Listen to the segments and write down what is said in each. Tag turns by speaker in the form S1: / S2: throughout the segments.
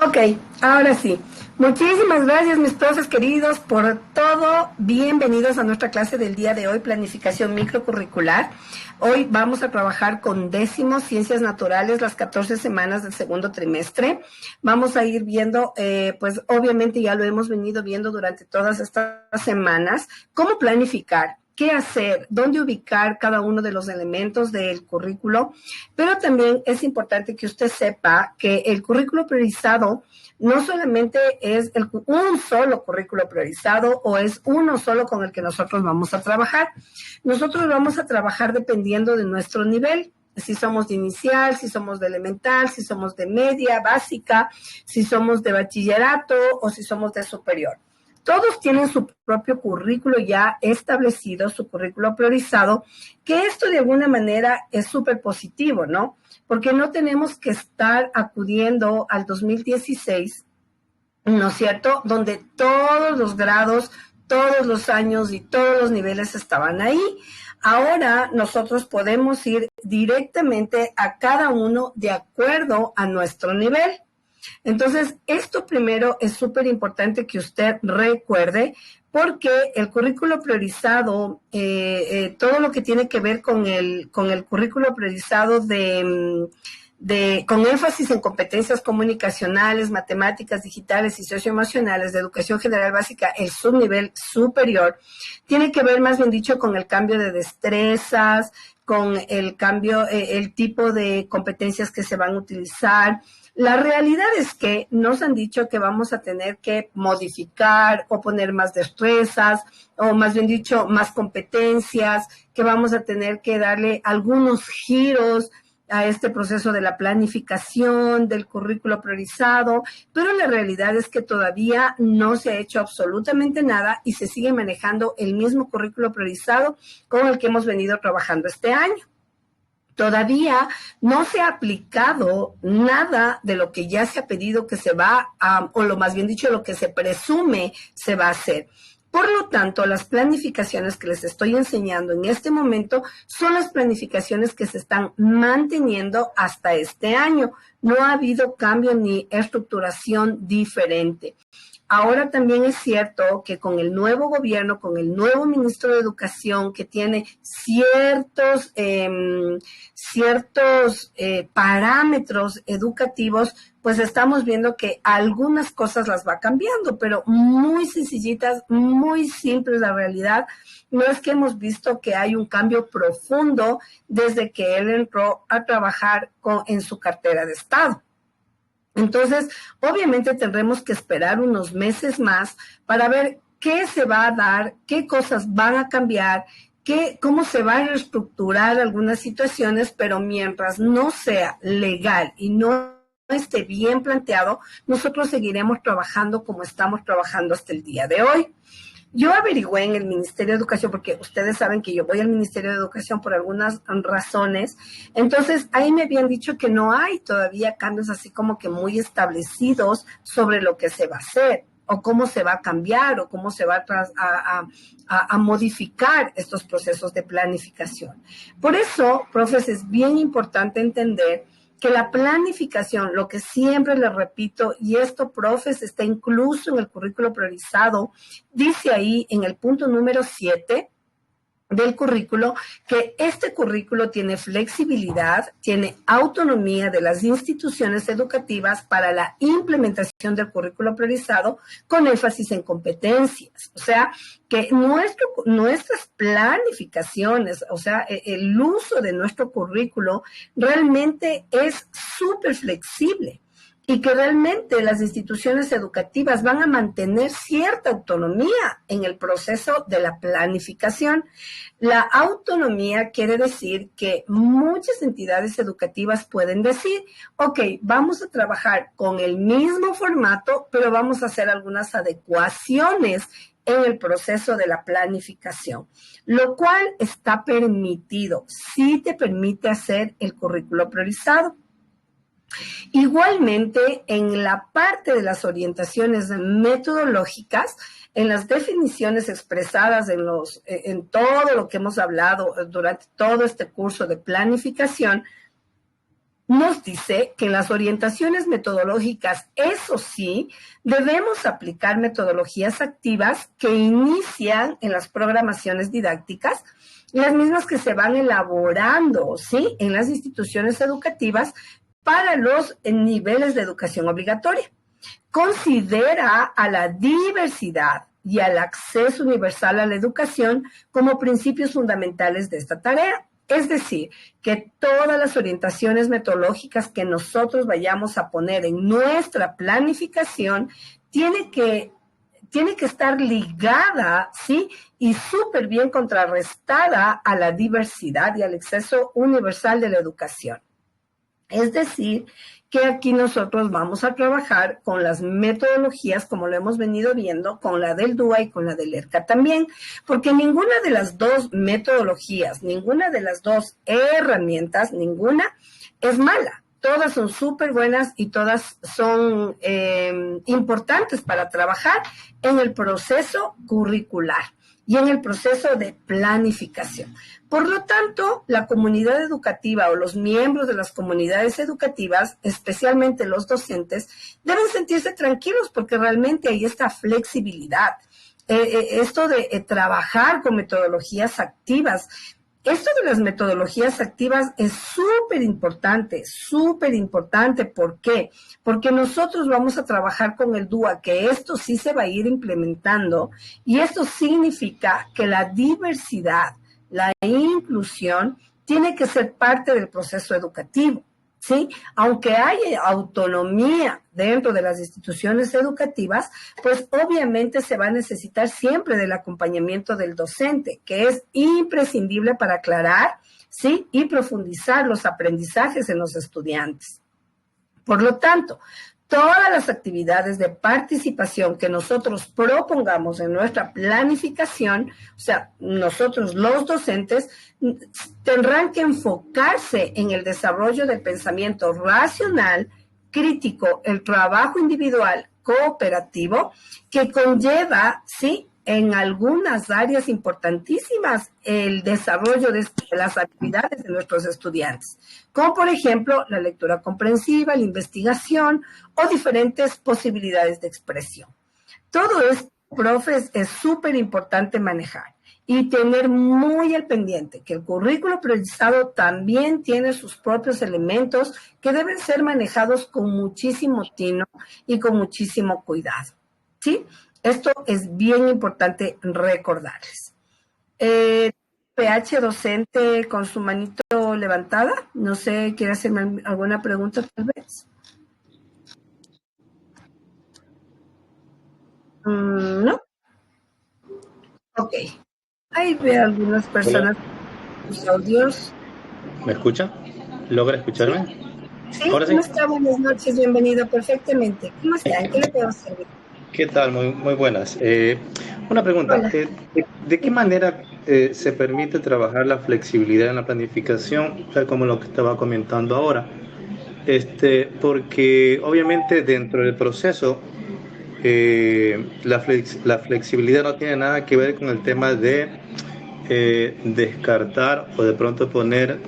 S1: Ok, ahora sí. Muchísimas gracias, mis profes queridos, por todo. Bienvenidos a nuestra clase del día de hoy, planificación microcurricular. Hoy vamos a trabajar con décimos, ciencias naturales, las 14 semanas del segundo trimestre. Vamos a ir viendo, pues obviamente ya lo hemos venido viendo durante todas estas semanas, cómo planificar. ¿Qué hacer? ¿Dónde ubicar cada uno de los elementos del currículo? Pero también es importante que usted sepa que el currículo priorizado no solamente es un solo currículo priorizado o es uno solo con el que nosotros vamos a trabajar. Nosotros vamos a trabajar dependiendo de nuestro nivel. Si somos de inicial, si somos de elemental, si somos de media, básica, si somos de bachillerato o si somos de superior. Todos tienen su propio currículo ya establecido, su currículo priorizado, que esto de alguna manera es súper positivo, ¿no? Porque no tenemos que estar acudiendo al 2016, ¿no es cierto? Donde todos los grados, todos los años y todos los niveles estaban ahí. Ahora nosotros podemos ir directamente a cada uno de acuerdo a nuestro nivel. Entonces, esto primero es súper importante que usted recuerde porque el currículo priorizado, todo lo que tiene que ver con el currículo priorizado con énfasis en competencias comunicacionales, matemáticas, digitales y socioemocionales de educación general básica, el subnivel superior, tiene que ver más bien dicho con el cambio de destrezas, con el cambio, el tipo de competencias que se van a utilizar. La realidad es que nos han dicho que vamos a tener que modificar o poner más destrezas, o más bien dicho, más competencias, que vamos a tener que darle algunos giros a este proceso de la planificación, del currículo priorizado, pero la realidad es que todavía no se ha hecho absolutamente nada y se sigue manejando el mismo currículo priorizado con el que hemos venido trabajando este año. Todavía no se ha aplicado nada de lo que ya se ha pedido que se va a, o lo más bien dicho, lo que se presume se va a hacer. Por lo tanto, las planificaciones que les estoy enseñando en este momento son las planificaciones que se están manteniendo hasta este año. No ha habido cambio ni estructuración diferente. Ahora también es cierto que con el nuevo gobierno, con el nuevo ministro de Educación que tiene ciertos parámetros educativos, pues estamos viendo que algunas cosas las va cambiando, pero muy sencillitas, muy simples la realidad. No es que hemos visto que hay un cambio profundo desde que él entró a trabajar en su cartera de Estado. Entonces, obviamente tendremos que esperar unos meses más para ver qué se va a dar, qué cosas van a cambiar, cómo se van a reestructurar algunas situaciones, pero mientras no sea legal y no esté bien planteado, nosotros seguiremos trabajando como estamos trabajando hasta el día de hoy. Yo averigüé en el Ministerio de Educación, porque ustedes saben que yo voy al Ministerio de Educación por algunas razones. Entonces, ahí me habían dicho que no hay todavía cambios así como que muy establecidos sobre lo que se va a hacer, o cómo se va a cambiar, o cómo se va a modificar estos procesos de planificación. Por eso, profes, es bien importante entender que la planificación, lo que siempre les repito, y esto, profes, está incluso en el currículo priorizado, dice ahí en el punto número 7 del currículo, que este currículo tiene flexibilidad, tiene autonomía de las instituciones educativas para la implementación del currículo priorizado con énfasis en competencias. O sea, que nuestras planificaciones, o sea, el uso de nuestro currículo realmente es súper flexible y que realmente las instituciones educativas van a mantener cierta autonomía en el proceso de la planificación. La autonomía quiere decir que muchas entidades educativas pueden decir, ok, vamos a trabajar con el mismo formato, pero vamos a hacer algunas adecuaciones en el proceso de la planificación, lo cual está permitido, sí te permite hacer el currículo priorizado. Igualmente, en la parte de las orientaciones metodológicas, en las definiciones expresadas en todo lo que hemos hablado durante todo este curso de planificación, nos dice que en las orientaciones metodológicas, eso sí, debemos aplicar metodologías activas que inician en las programaciones didácticas, las mismas que se van elaborando, ¿sí?, en las instituciones educativas para los niveles de educación obligatoria. Considera a la diversidad y al acceso universal a la educación como principios fundamentales de esta tarea. Es decir, que todas las orientaciones metodológicas que nosotros vayamos a poner en nuestra planificación tiene que estar ligada, ¿sí?, y súper bien contrarrestada a la diversidad y al acceso universal de la educación. Es decir, que aquí nosotros vamos a trabajar con las metodologías, como lo hemos venido viendo, con la del DUA y con la del ERCA también, porque ninguna de las dos metodologías, ninguna de las dos herramientas, ninguna es mala. Todas son súper buenas y todas son importantes para trabajar en el proceso curricular y en el proceso de planificación. Por lo tanto, la comunidad educativa o los miembros de las comunidades educativas, especialmente los docentes, deben sentirse tranquilos porque realmente hay esta flexibilidad. Esto de trabajar con metodologías activas. Esto de las metodologías activas es súper importante, súper importante. ¿Por qué? Porque nosotros vamos a trabajar con el DUA, que esto sí se va a ir implementando, y esto significa que la diversidad, la inclusión, tiene que ser parte del proceso educativo, ¿sí? Aunque haya autonomía dentro de las instituciones educativas, pues obviamente se va a necesitar siempre del acompañamiento del docente, que es imprescindible para aclarar, ¿sí?, y profundizar los aprendizajes en los estudiantes. Por lo tanto, todas las actividades de participación que nosotros propongamos en nuestra planificación, o sea, nosotros los docentes, tendrán que enfocarse en el desarrollo del pensamiento racional, crítico, el trabajo individual, cooperativo, que conlleva, ¿sí?, en algunas áreas importantísimas el desarrollo de las habilidades de nuestros estudiantes, como por ejemplo la lectura comprensiva, la investigación o diferentes posibilidades de expresión. Todo esto, profes, es súper importante manejar y tener muy al pendiente que el currículo priorizado también tiene sus propios elementos que deben ser manejados con muchísimo tino y con muchísimo cuidado, ¿sí? Esto es bien importante recordarles. PH docente con su manito levantada. No sé, ¿quiere hacerme alguna pregunta tal vez? ¿No? Ok. Ahí veo algunas
S2: Hola,
S1: personas con sus audios.
S2: ¿me escucha? ¿Logra
S1: Sí,
S2: escucharme?
S1: sí,
S2: Ahora sí.
S1: ¿cómo está? Buenas noches, bienvenido perfectamente. ¿Cómo está? ¿En qué le puedo servir?
S2: ¿Qué tal? Muy buenas. Una pregunta.
S1: Hola.
S2: ¿De qué manera se permite trabajar la flexibilidad en la planificación, tal como lo que estaba comentando ahora? Porque obviamente dentro del proceso la flexibilidad no tiene nada que ver con el tema de descartar o de pronto poner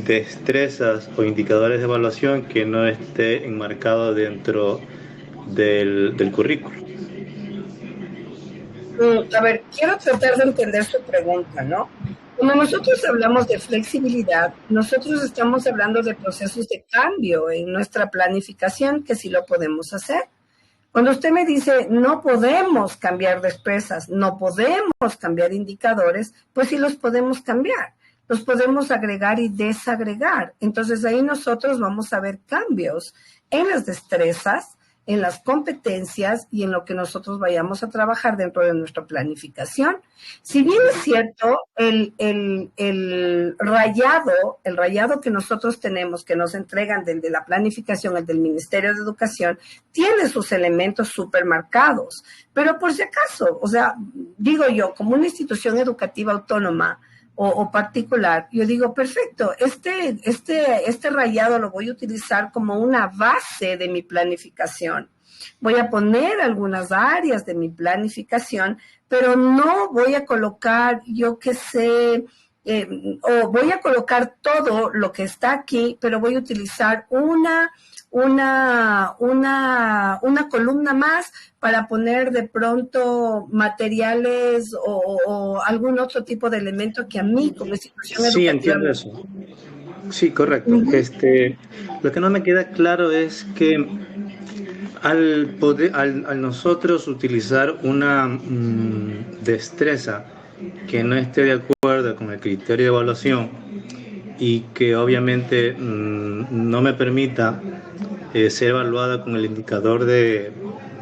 S2: destrezas o indicadores de evaluación que no esté enmarcado dentro del currículo.
S1: A ver, quiero tratar de entender su pregunta, ¿no? Cuando nosotros hablamos de flexibilidad, nosotros estamos hablando de procesos de cambio en nuestra planificación, que sí lo podemos hacer. Cuando usted me dice, no podemos cambiar destrezas, no podemos cambiar indicadores, pues sí los podemos cambiar. Los podemos agregar y desagregar. Entonces ahí nosotros vamos a ver cambios en las destrezas, en las competencias y en lo que nosotros vayamos a trabajar dentro de nuestra planificación. Si bien es cierto, el rayado que nosotros tenemos, que nos entregan de la planificación, el del Ministerio de Educación, tiene sus elementos súper marcados. Pero por si acaso, o sea, digo yo, como una institución educativa autónoma, o particular, yo digo, perfecto, este rayado lo voy a utilizar como una base de mi planificación. Voy a poner algunas áreas de mi planificación, pero no voy a colocar, yo qué sé, o voy a colocar todo lo que está aquí, pero voy a utilizar una columna más para poner de pronto materiales o algún otro tipo de elemento que a mí como institución
S2: Sí,
S1: educativa.
S2: entiendo eso. Sí, correcto. Lo que no me queda claro es que al nosotros utilizar una destreza que no esté de acuerdo con el criterio de evaluación y que obviamente no me permita ser evaluada con el indicador de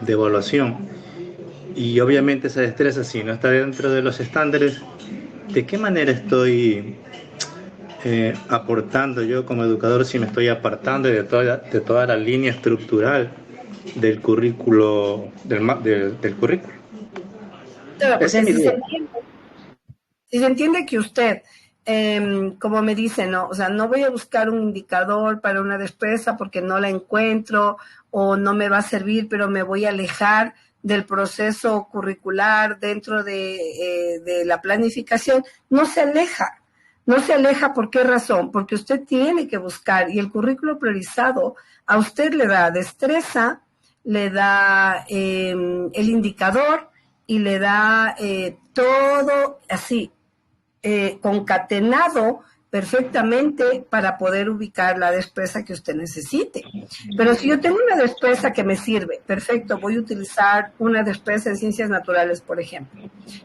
S2: evaluación, y obviamente esa destreza, si no está dentro de los estándares, ¿de qué manera estoy aportando yo como educador si me estoy apartando de toda la línea estructural del currículo, del currículo?
S1: Claro,
S2: Esa es
S1: porque
S2: mi duda.
S1: si se entiende que usted, como me dice, no, o sea, no voy a buscar un indicador para una destreza porque no la encuentro o no me va a servir, pero me voy a alejar del proceso curricular dentro de la planificación, no se aleja. No se aleja, ¿por qué razón? Porque usted tiene que buscar, y el currículo priorizado a usted le da destreza, le da el indicador y le da todo así, concatenado perfectamente para poder ubicar la destreza que usted necesite. Pero si yo tengo una destreza que me sirve, perfecto, voy a utilizar una destreza en ciencias naturales, por ejemplo.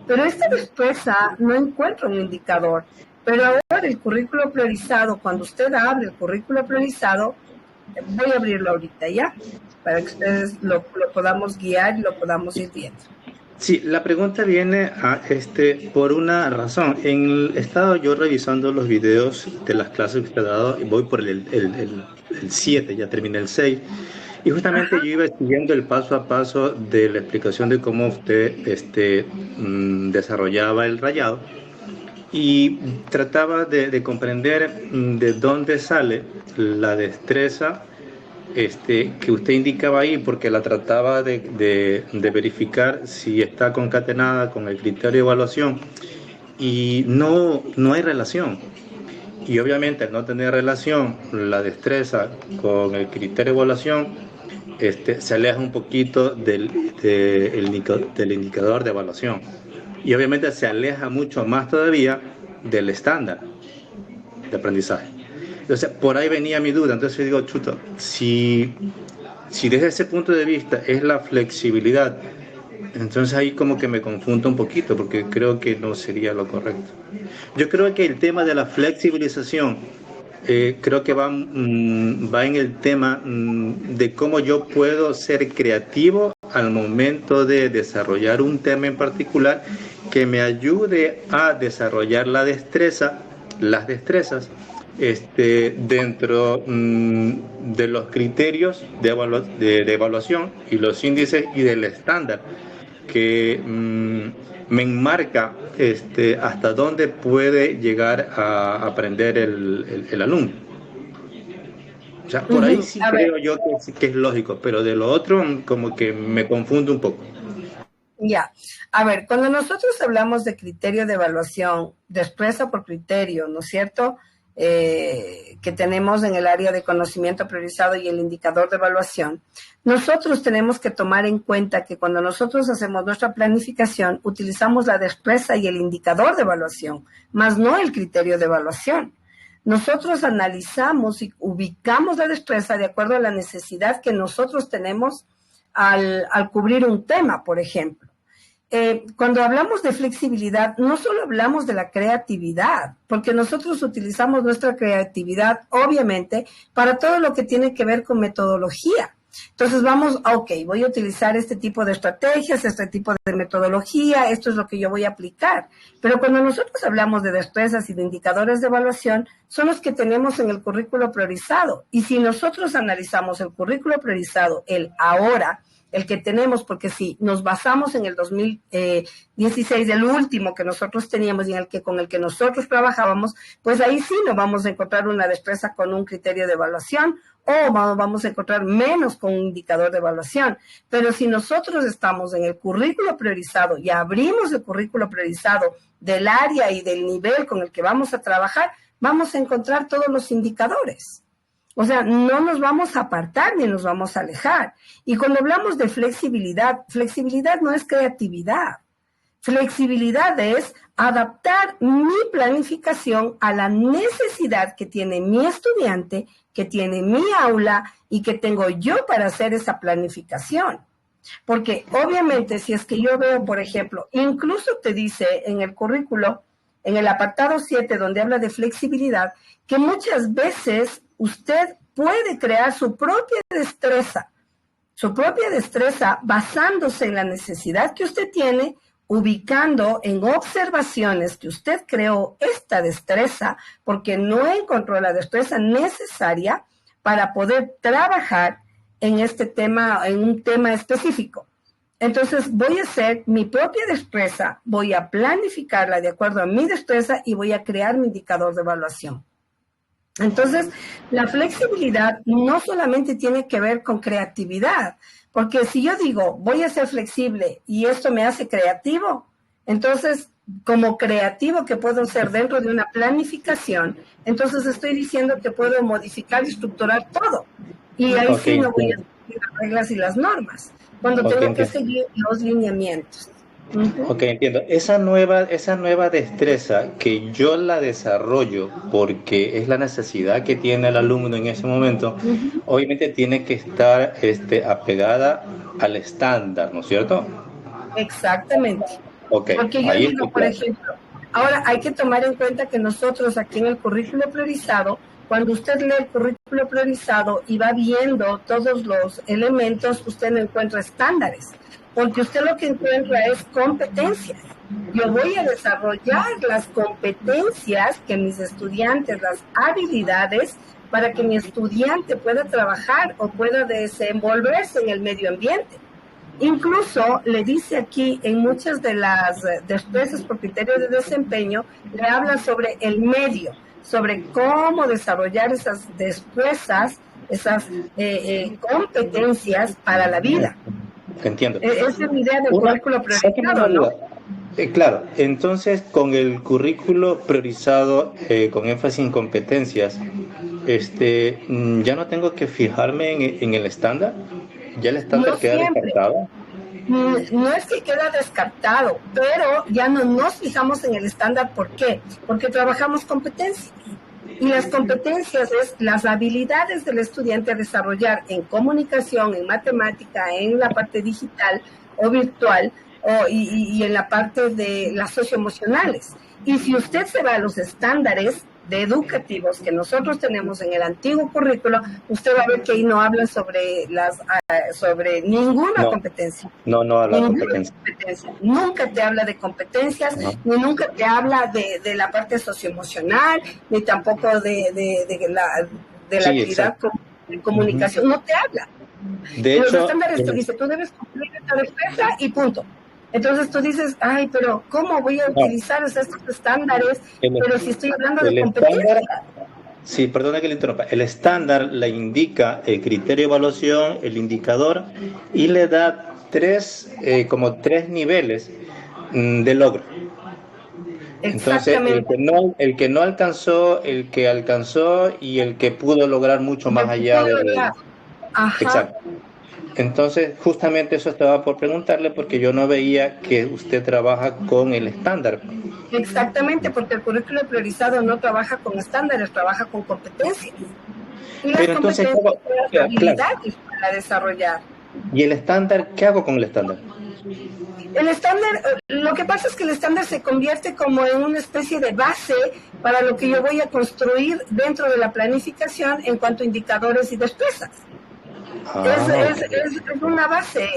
S1: Pero esta destreza no encuentro un indicador. Pero ahora el currículo priorizado, cuando usted abre el currículo priorizado, voy a abrirlo ahorita ya, para que ustedes lo podamos guiar y lo podamos ir viendo.
S2: Sí, la pregunta viene por una razón. He estado yo revisando los videos de las clases que usted ha dado y voy por el 7, ya terminé el 6. Y justamente yo iba siguiendo el paso a paso de la explicación de cómo usted desarrollaba el rayado y trataba de comprender de dónde sale la destreza que usted indicaba ahí, porque la trataba de verificar si está concatenada con el criterio de evaluación, y no hay relación. Y obviamente al no tener relación la destreza con el criterio de evaluación, se aleja un poquito del indicador de evaluación, y obviamente se aleja mucho más todavía del estándar de aprendizaje. Entonces, por ahí venía mi duda. Entonces digo, chuta, si desde ese punto de vista es la flexibilidad, entonces ahí como que me confundo un poquito, porque creo que no sería lo correcto. Yo creo que el tema de la flexibilización, creo que va en el tema de cómo yo puedo ser creativo al momento de desarrollar un tema en particular que me ayude a desarrollar las destrezas dentro de los criterios de evaluación y los índices y del estándar que me enmarca hasta dónde puede llegar a aprender el alumno. O sea, por ahí sí creo yo que es lógico, pero de lo otro como que me confundo un poco.
S1: Ya, a ver, cuando nosotros hablamos de criterio de evaluación, destreza por criterio, ¿no es cierto? Que tenemos en el área de conocimiento priorizado y el indicador de evaluación, nosotros tenemos que tomar en cuenta que cuando nosotros hacemos nuestra planificación, utilizamos la destreza y el indicador de evaluación, más no el criterio de evaluación. Nosotros analizamos y ubicamos la destreza de acuerdo a la necesidad que nosotros tenemos al cubrir un tema, por ejemplo. Cuando hablamos de flexibilidad, no solo hablamos de la creatividad, porque nosotros utilizamos nuestra creatividad, obviamente, para todo lo que tiene que ver con metodología. Entonces vamos, ok, voy a utilizar este tipo de estrategias, este tipo de metodología, esto es lo que yo voy a aplicar. Pero cuando nosotros hablamos de destrezas y de indicadores de evaluación, son los que tenemos en el currículo priorizado. Y si nosotros analizamos el currículo priorizado, el ahora, el que tenemos, porque si nos basamos en el 2016, el último que nosotros teníamos y en el que, con el que nosotros trabajábamos, pues ahí sí no vamos a encontrar una destreza con un criterio de evaluación o vamos a encontrar menos con un indicador de evaluación. Pero si nosotros estamos en el currículo priorizado y abrimos el currículo priorizado del área y del nivel con el que vamos a trabajar, vamos a encontrar todos los indicadores. O sea, no nos vamos a apartar ni nos vamos a alejar. Y cuando hablamos de flexibilidad, flexibilidad no es creatividad. Flexibilidad es adaptar mi planificación a la necesidad que tiene mi estudiante, que tiene mi aula y que tengo yo para hacer esa planificación. Porque obviamente si es que yo veo, por ejemplo, incluso te dice en el currículo, en el apartado 7, donde habla de flexibilidad, que muchas veces usted puede crear su propia destreza basándose en la necesidad que usted tiene, ubicando en observaciones que usted creó esta destreza porque no encontró la destreza necesaria para poder trabajar en este tema, en un tema específico. Entonces voy a hacer mi propia destreza, voy a planificarla de acuerdo a mi destreza y voy a crear mi indicador de evaluación. Entonces, la flexibilidad no solamente tiene que ver con creatividad, porque si yo digo, voy a ser flexible y esto me hace creativo, entonces, como creativo que puedo ser dentro de una planificación, entonces estoy diciendo que puedo modificar y estructurar todo. Y ahí sí no voy a seguir las reglas y las normas, cuando tengo que seguir los lineamientos.
S2: Ok, entiendo. Esa nueva destreza que yo la desarrollo porque es la necesidad que tiene el alumno en ese momento, obviamente tiene que estar apegada al estándar, ¿no es cierto?
S1: Exactamente.
S2: Okay,
S1: porque yo digo, por ejemplo, ahora hay que tomar en cuenta que nosotros aquí en el currículo priorizado, cuando usted lee el currículo priorizado y va viendo todos los elementos, usted no encuentra estándares. Porque usted lo que encuentra es competencias. Yo voy a desarrollar las competencias que mis estudiantes, las habilidades, para que mi estudiante pueda trabajar o pueda desenvolverse en el medio ambiente. Incluso le dice aquí en muchas de las destrezas por criterio de desempeño, le habla sobre el medio, sobre cómo desarrollar esas destrezas, esas competencias para la vida.
S2: Entiendo.
S1: Esa es mi idea del currículo priorizado, ¿no?
S2: Claro, entonces con el currículo priorizado con énfasis en competencias, ya no tengo que fijarme en el estándar, ya el estándar queda descartado.
S1: No es que queda descartado, pero ya no nos fijamos en el estándar. ¿Por qué? Porque trabajamos competencias. Y las competencias es las habilidades del estudiante a desarrollar en comunicación, en matemática, en la parte digital o virtual y en la parte de las socioemocionales. Y si usted se va a los estándares de educativos que nosotros tenemos en el antiguo currículo, usted va a ver que ahí no habla sobre ninguna competencia.
S2: No habla de competencia.
S1: Nunca te habla de competencias, ni nunca te habla de la parte socioemocional, ni tampoco de la actividad de comunicación. No te habla.
S2: De hecho,
S1: los estándares te dice, tú debes cumplir esta destreza y punto. Entonces tú dices, ay, pero ¿cómo voy a utilizar estos estándares? Pero si estoy hablando de competencia.
S2: Sí, perdona que le interrumpa. El estándar le indica el criterio de evaluación, el indicador, y le da tres niveles de logro. Entonces, el que no alcanzó, el que alcanzó y el que pudo lograr mucho más allá de... Exacto. Entonces, justamente eso estaba por preguntarle porque yo no veía que usted trabaja con el estándar.
S1: Exactamente, porque el currículo priorizado no trabaja con estándares, trabaja con competencias. Y
S2: pero entonces,
S1: las habilidades para desarrollar.
S2: ¿Y el estándar? ¿Qué hago con el estándar?
S1: El estándar, lo que pasa es que el estándar se convierte como en una especie de base para lo que yo voy a construir dentro de la planificación en cuanto a indicadores y destrezas. Es una base,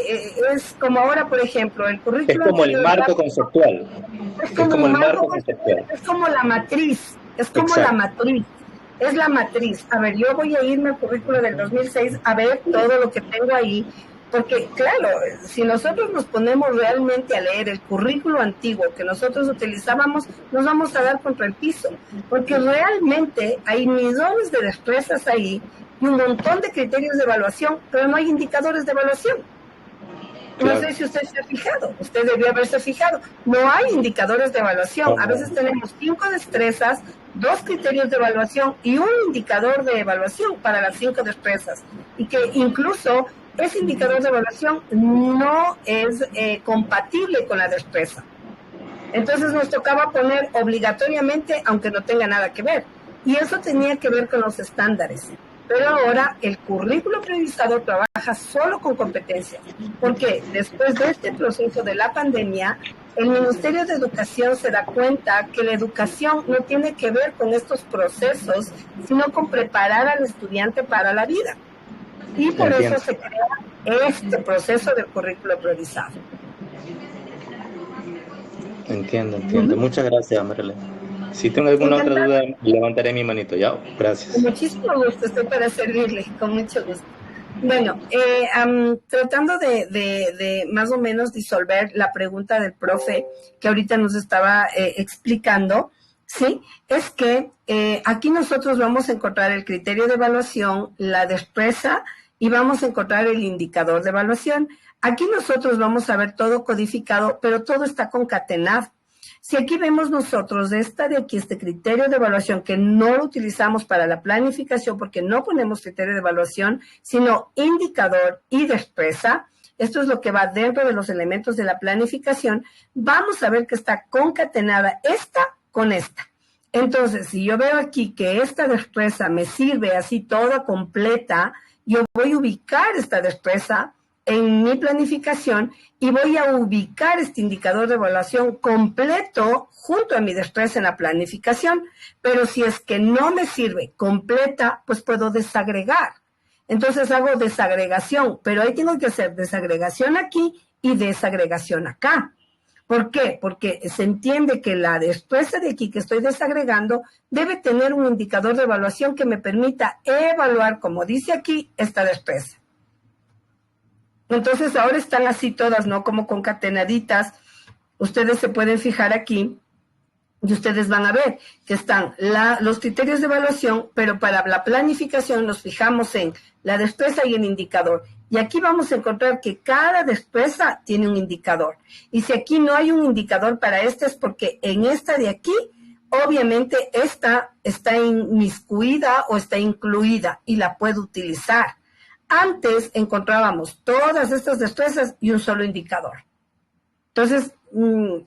S1: es como ahora, por ejemplo, el currículo...
S2: Es como el marco conceptual.
S1: Es como el marco conceptual. Es como la matriz, es la matriz. A ver, yo voy a irme al currículo del 2006 a ver todo lo que tengo ahí, Porque, claro, si nosotros nos ponemos realmente a leer el currículo antiguo que nosotros utilizábamos, nos vamos a dar contra el piso, porque realmente hay millones de destrezas ahí y un montón de criterios de evaluación, pero no hay indicadores de evaluación. No sé si usted se ha fijado, usted debió haberse fijado. No hay indicadores de evaluación. A veces tenemos 5 destrezas, 2 criterios de evaluación y un indicador de evaluación para las 5 destrezas. Y que incluso ese indicador de evaluación no es compatible con la destreza. Entonces nos tocaba poner obligatoriamente, aunque no tenga nada que ver. Y eso tenía que ver con los estándares. Pero ahora el currículo priorizado trabaja solo con competencias, porque después de este proceso de la pandemia, el Ministerio de Educación se da cuenta que la educación no tiene que ver con estos procesos, sino con preparar al estudiante para la vida. Y por eso se crea este proceso del currículo priorizado.
S2: Entiendo. Muchas gracias, Marilena. Si tengo alguna otra duda, levantaré mi manito. Ya, gracias.
S1: Con muchísimo gusto, estoy para servirle, con mucho gusto. Bueno, tratando de más o menos disolver la pregunta del profe que ahorita nos estaba explicando, ¿sí? Es que aquí nosotros vamos a encontrar el criterio de evaluación, la destreza y vamos a encontrar el indicador de evaluación. Aquí nosotros vamos a ver todo codificado, pero todo está concatenado. Si aquí vemos nosotros esta de aquí, este criterio de evaluación que no lo utilizamos para la planificación porque no ponemos criterio de evaluación, sino indicador y destreza, esto es lo que va dentro de los elementos de la planificación, vamos a ver que está concatenada esta con esta. Entonces, si yo veo aquí que esta destreza me sirve así toda completa, yo voy a ubicar esta destreza en mi planificación y voy a ubicar este indicador de evaluación completo junto a mi destreza en la planificación. Pero si es que no me sirve completa, pues puedo desagregar. Entonces hago desagregación, pero ahí tengo que hacer desagregación aquí y desagregación acá. ¿Por qué? Porque se entiende que la destreza de aquí que estoy desagregando debe tener un indicador de evaluación que me permita evaluar, como dice aquí, esta destreza. Entonces ahora están así todas, ¿no? Como concatenaditas. Ustedes se pueden fijar aquí y ustedes van a ver que están los criterios de evaluación, pero para la planificación nos fijamos en la destreza y el indicador. Y aquí vamos a encontrar que cada destreza tiene un indicador. Y si aquí no hay un indicador para esta es porque en esta de aquí, obviamente esta está inmiscuida o está incluida y la puedo utilizar. Antes encontrábamos todas estas destrezas y un solo indicador. Entonces,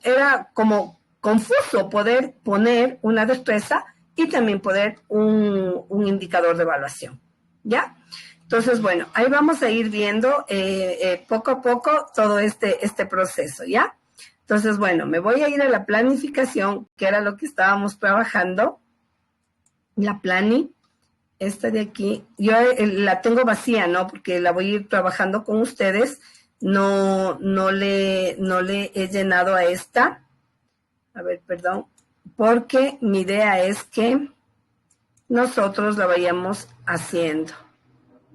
S1: era como confuso poder poner una destreza y también poner un indicador de evaluación, ¿ya? Entonces, bueno, ahí vamos a ir viendo poco a poco todo este proceso, ¿ya? Entonces, bueno, me voy a ir a la planificación, que era lo que estábamos trabajando. La plani. Esta de aquí, yo la tengo vacía, ¿no? Porque la voy a ir trabajando con ustedes. No le he llenado a esta. A ver, perdón. Porque mi idea es que nosotros la vayamos haciendo.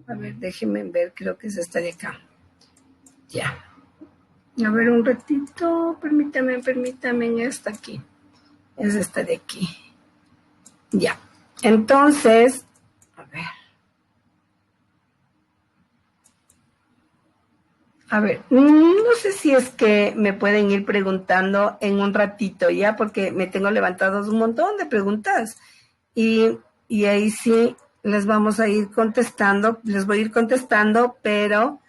S1: A ver, déjenme ver, creo que es esta de acá. Ya. A ver, un ratito. Permítame, esta aquí. Es esta de aquí. Ya. Entonces... A ver, no sé si es que me pueden ir preguntando en un ratito ya, porque me tengo levantados un montón de preguntas y ahí sí les vamos a ir contestando, les voy a ir contestando, pero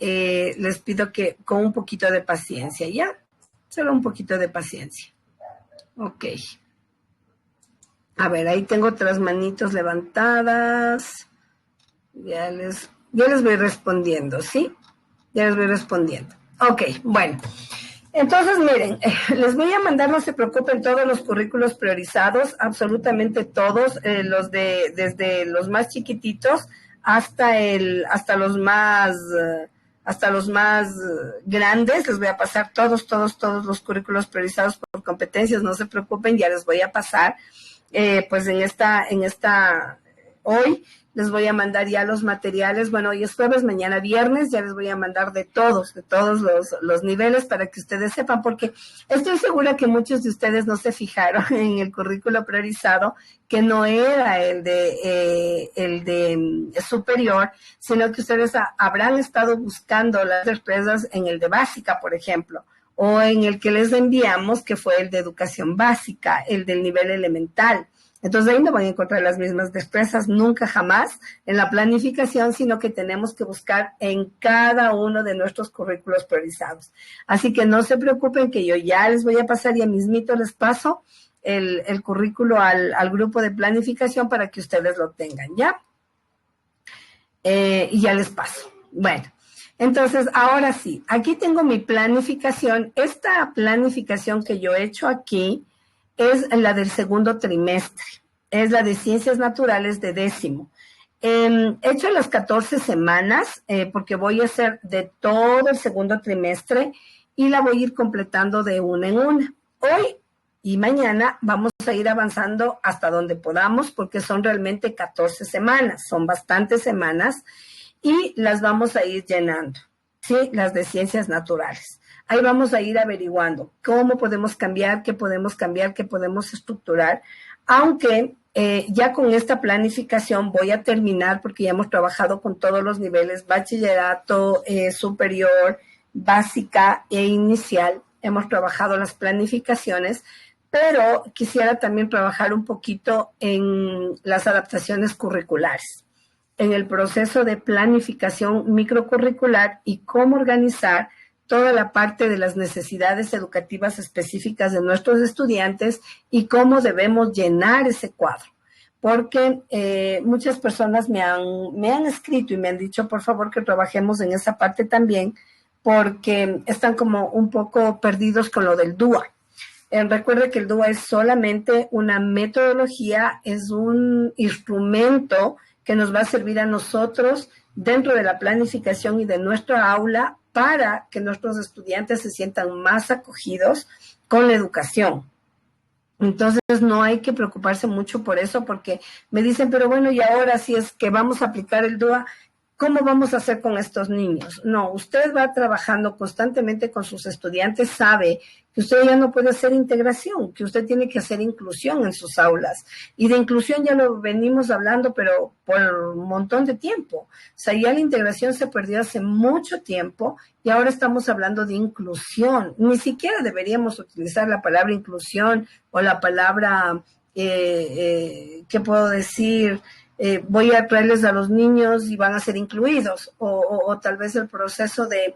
S1: les pido que con un poquito de paciencia, ¿ya? Solo un poquito de paciencia. Ok. A ver, ahí tengo otras manitos levantadas. Ya les voy respondiendo, ¿sí? Ya les voy respondiendo. Ok, bueno. Entonces, miren, les voy a mandar, no se preocupen, todos los currículos priorizados, absolutamente todos, desde los más chiquititos hasta los más grandes. Les voy a pasar todos los currículos priorizados por competencias, no se preocupen, ya les voy a pasar, pues hoy les voy a mandar ya los materiales. Bueno, hoy es jueves, mañana viernes, ya les voy a mandar de todos los niveles para que ustedes sepan, porque estoy segura que muchos de ustedes no se fijaron en el currículo priorizado, que no era el de superior, sino que ustedes habrán estado buscando las destrezas en el de básica, por ejemplo, o en el que les enviamos, que fue el de educación básica, el del nivel elemental. Entonces ahí no van a encontrar las mismas destrezas nunca jamás en la planificación, sino que tenemos que buscar en cada uno de nuestros currículos priorizados. Así que no se preocupen, que yo ya les voy a pasar, ya mismito les paso el currículo al grupo de planificación para que ustedes lo tengan, ¿ya? Y ya les paso. Bueno, entonces ahora sí, aquí tengo mi planificación. Esta planificación que yo he hecho aquí es la del segundo trimestre, es la de Ciencias Naturales de 10º. He hecho las 14 semanas porque voy a hacer de todo el segundo trimestre y la voy a ir completando de una en una. Hoy y mañana vamos a ir avanzando hasta donde podamos porque son realmente 14 semanas, son bastantes semanas y las vamos a ir llenando, ¿sí? Las de Ciencias Naturales. Ahí vamos a ir averiguando cómo podemos cambiar, qué podemos estructurar, aunque ya con esta planificación voy a terminar porque ya hemos trabajado con todos los niveles, bachillerato, superior, básica e inicial, hemos trabajado las planificaciones, pero quisiera también trabajar un poquito en las adaptaciones curriculares, en el proceso de planificación microcurricular y cómo organizar toda la parte de las necesidades educativas específicas de nuestros estudiantes y cómo debemos llenar ese cuadro. Porque muchas personas me han escrito y me han dicho, por favor, que trabajemos en esa parte también, porque están como un poco perdidos con lo del DUA. Recuerde que el DUA es solamente una metodología, es un instrumento que nos va a servir a nosotros dentro de la planificación y de nuestra aula para que nuestros estudiantes se sientan más acogidos con la educación. Entonces no hay que preocuparse mucho por eso, porque me dicen, pero bueno, y ahora si es que vamos a aplicar el DUA, ¿cómo vamos a hacer con estos niños? No, usted va trabajando constantemente con sus estudiantes, sabe que usted ya no puede hacer integración, que usted tiene que hacer inclusión en sus aulas. Y de inclusión ya lo venimos hablando, pero por un montón de tiempo. O sea, ya la integración se perdió hace mucho tiempo y ahora estamos hablando de inclusión. Ni siquiera deberíamos utilizar la palabra inclusión o la palabra, ¿qué puedo decir? Voy a traerles a los niños y van a ser incluidos, o tal vez el proceso de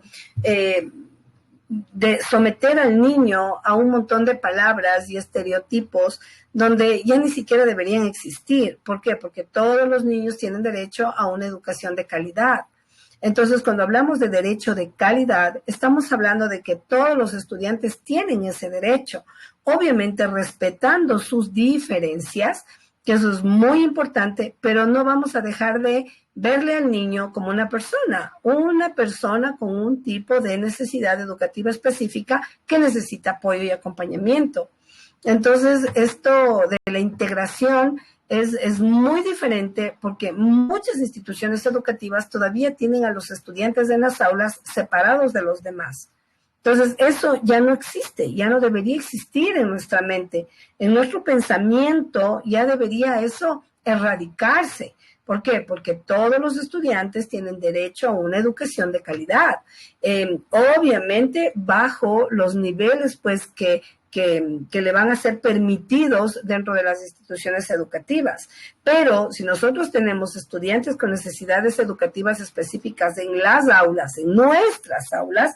S1: someter al niño a un montón de palabras y estereotipos donde ya ni siquiera deberían existir. ¿Por qué? Porque todos los niños tienen derecho a una educación de calidad. Entonces, cuando hablamos de derecho de calidad, estamos hablando de que todos los estudiantes tienen ese derecho, obviamente respetando sus diferencias, que eso es muy importante, pero no vamos a dejar de verle al niño como una persona con un tipo de necesidad educativa específica que necesita apoyo y acompañamiento. Entonces, esto de la integración es muy diferente porque muchas instituciones educativas todavía tienen a los estudiantes en las aulas separados de los demás. Entonces, eso ya no existe, ya no debería existir en nuestra mente. En nuestro pensamiento ya debería eso erradicarse. ¿Por qué? Porque todos los estudiantes tienen derecho a una educación de calidad. Obviamente, bajo los niveles pues que le van a ser permitidos dentro de las instituciones educativas. Pero si nosotros tenemos estudiantes con necesidades educativas específicas en las aulas, en nuestras aulas,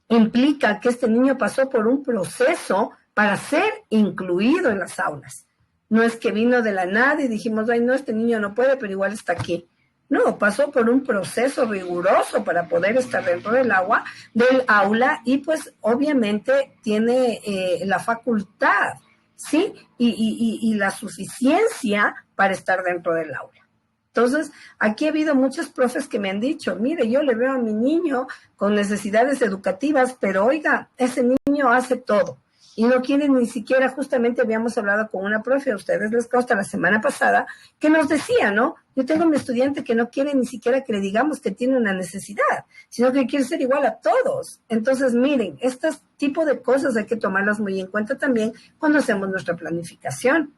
S1: implica que este niño pasó por un proceso para ser incluido en las aulas. No es que vino de la nada y dijimos, ay, no, este niño no puede, pero igual está aquí. No, pasó por un proceso riguroso para poder estar dentro del aula y pues obviamente tiene la facultad, ¿sí? Y la suficiencia para estar dentro del aula. Entonces, aquí ha habido muchos profes que me han dicho, mire, yo le veo a mi niño con necesidades educativas, pero oiga, ese niño hace todo. y no quieren ni siquiera, justamente habíamos hablado con una profe, a ustedes les consta la semana pasada, que nos decía, ¿no? Yo tengo a mi estudiante que no quiere ni siquiera que le digamos que tiene una necesidad, sino que quiere ser igual a todos. Entonces, miren, este tipo de cosas hay que tomarlas muy en cuenta también cuando hacemos nuestra planificación.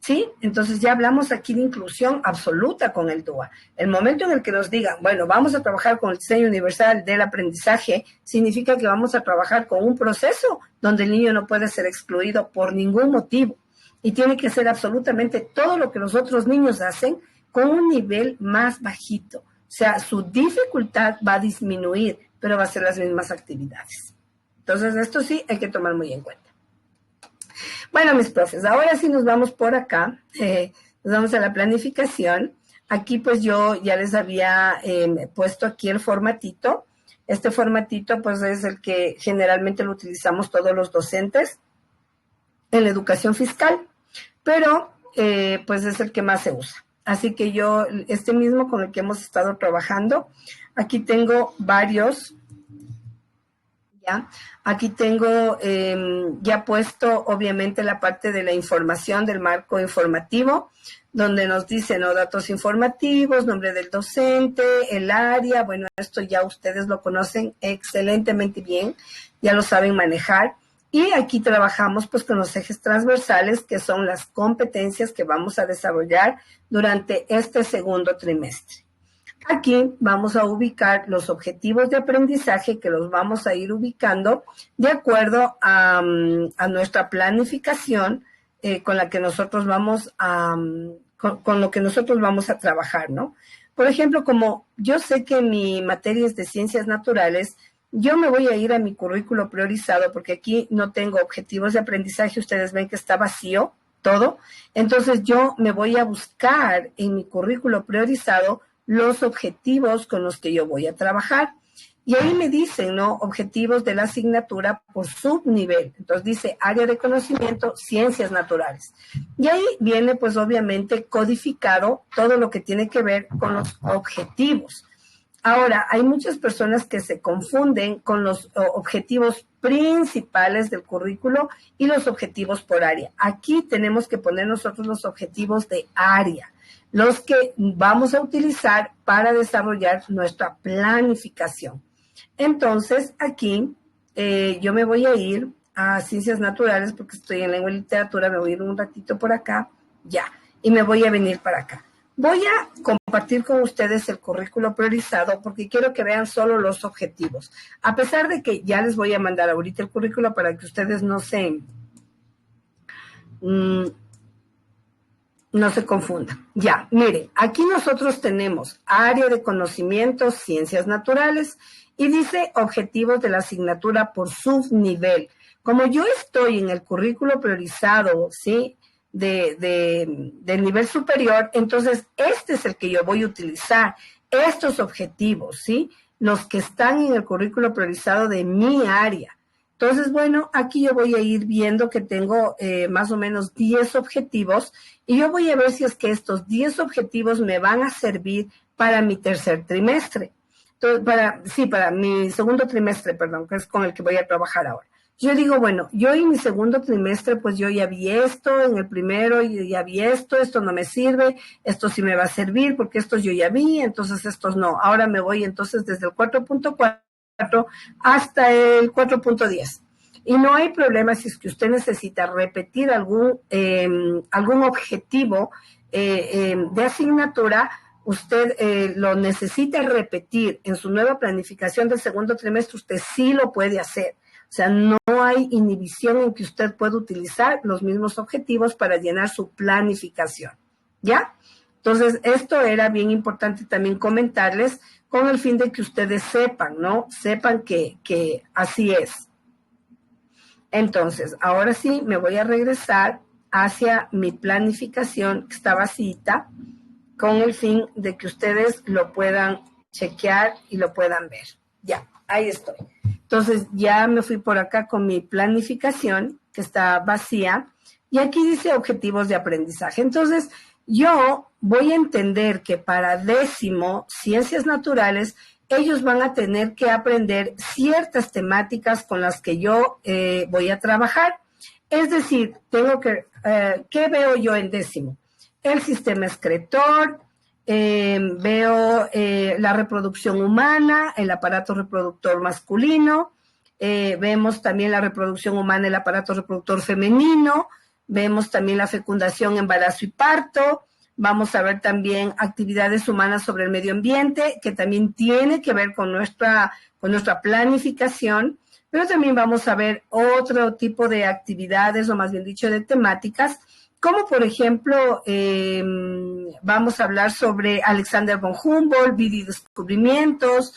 S1: ¿Sí? Entonces ya hablamos aquí de inclusión absoluta con el DUA. El momento en el que nos digan, bueno, vamos a trabajar con el diseño universal del aprendizaje, significa que vamos a trabajar con un proceso donde el niño no puede ser excluido por ningún motivo y tiene que hacer absolutamente todo lo que los otros niños hacen con un nivel más bajito. O sea, su dificultad va a disminuir, pero va a ser las mismas actividades. Entonces, esto sí hay que tomar muy en cuenta. Bueno, mis profes, ahora sí nos vamos por acá, nos vamos a la planificación. Aquí pues yo ya les había puesto aquí el formatito. Este formatito pues es el que generalmente lo utilizamos todos los docentes en la educación fiscal, pero pues es el que más se usa. Así que yo, este mismo con el que hemos estado trabajando, aquí tengo varios. ¿Ya? Aquí tengo ya puesto obviamente la parte de la información del marco informativo, donde nos dice, ¿no? Datos informativos, nombre del docente, el área, bueno, esto ya ustedes lo conocen excelentemente bien, ya lo saben manejar. Y aquí trabajamos pues con los ejes transversales, que son las competencias que vamos a desarrollar durante este segundo trimestre. Aquí vamos a ubicar los objetivos de aprendizaje que los vamos a ir ubicando de acuerdo a nuestra planificación con la que nosotros vamos con lo que nosotros vamos a trabajar, ¿no? Por ejemplo, como yo sé que mi materia es de ciencias naturales, yo me voy a ir a mi currículo priorizado porque aquí no tengo objetivos de aprendizaje, ustedes ven que está vacío todo, entonces yo me voy a buscar en mi currículo priorizado los objetivos con los que yo voy a trabajar. Y ahí me dicen, ¿no? Objetivos de la asignatura por subnivel. Entonces dice área de conocimiento, ciencias naturales. Y ahí viene, pues obviamente, codificado todo lo que tiene que ver con los objetivos. Ahora, hay muchas personas que se confunden con los objetivos principales del currículo y los objetivos por área. Aquí tenemos que poner nosotros los objetivos de área, los que vamos a utilizar para desarrollar nuestra planificación. Entonces, aquí yo me voy a ir a ciencias naturales porque estoy en lengua y literatura, me voy a ir un ratito por acá, ya, y me voy a venir para acá. Voy a compartir con ustedes el currículo priorizado porque quiero que vean solo los objetivos. A pesar de que ya les voy a mandar ahorita el currículo para que ustedes no se confundan. Ya, miren, aquí nosotros tenemos área de conocimiento, ciencias naturales, y dice objetivos de la asignatura por subnivel. Como yo estoy en el currículo priorizado, ¿sí?, del nivel superior, entonces este es el que yo voy a utilizar, estos objetivos, ¿sí?, los que están en el currículo priorizado de mi área. Entonces, bueno, aquí yo voy a ir viendo que tengo más o menos 10 objetivos y yo voy a ver si es que estos 10 objetivos me van a servir para mi tercer trimestre. Entonces, para mi segundo trimestre, perdón, que es con el que voy a trabajar ahora. Yo digo, bueno, yo en mi segundo trimestre, pues yo ya vi esto, en el primero ya vi esto no me sirve, esto sí me va a servir porque estos yo ya vi, entonces estos no. Ahora me voy entonces desde el 4.4 hasta el 4.10. Y no hay problema si es que usted necesita repetir algún objetivo de asignatura, usted lo necesita repetir en su nueva planificación del segundo trimestre, usted sí lo puede hacer. O sea, no hay inhibición en que usted pueda utilizar los mismos objetivos para llenar su planificación, ¿ya? Entonces, esto era bien importante también comentarles con el fin de que ustedes sepan, ¿no? Sepan que así es. Entonces, ahora sí me voy a regresar hacia mi planificación que está vacía con el fin de que ustedes lo puedan chequear y lo puedan ver. Ya, ahí estoy. Entonces, ya me fui por acá con mi planificación que está vacía y aquí dice objetivos de aprendizaje. Entonces, yo voy a entender que para décimo, ciencias naturales, ellos van a tener que aprender ciertas temáticas con las que yo voy a trabajar. Es decir, ¿qué veo yo en décimo? El sistema excretor, veo la reproducción humana, el aparato reproductor masculino, vemos también la reproducción humana, el aparato reproductor femenino, vemos también la fecundación, embarazo y parto, vamos a ver también actividades humanas sobre el medio ambiente, que también tiene que ver con nuestra planificación, pero también vamos a ver otro tipo de actividades, o más bien dicho, de temáticas, como por ejemplo, vamos a hablar sobre Alexander von Humboldt, vida y descubrimientos,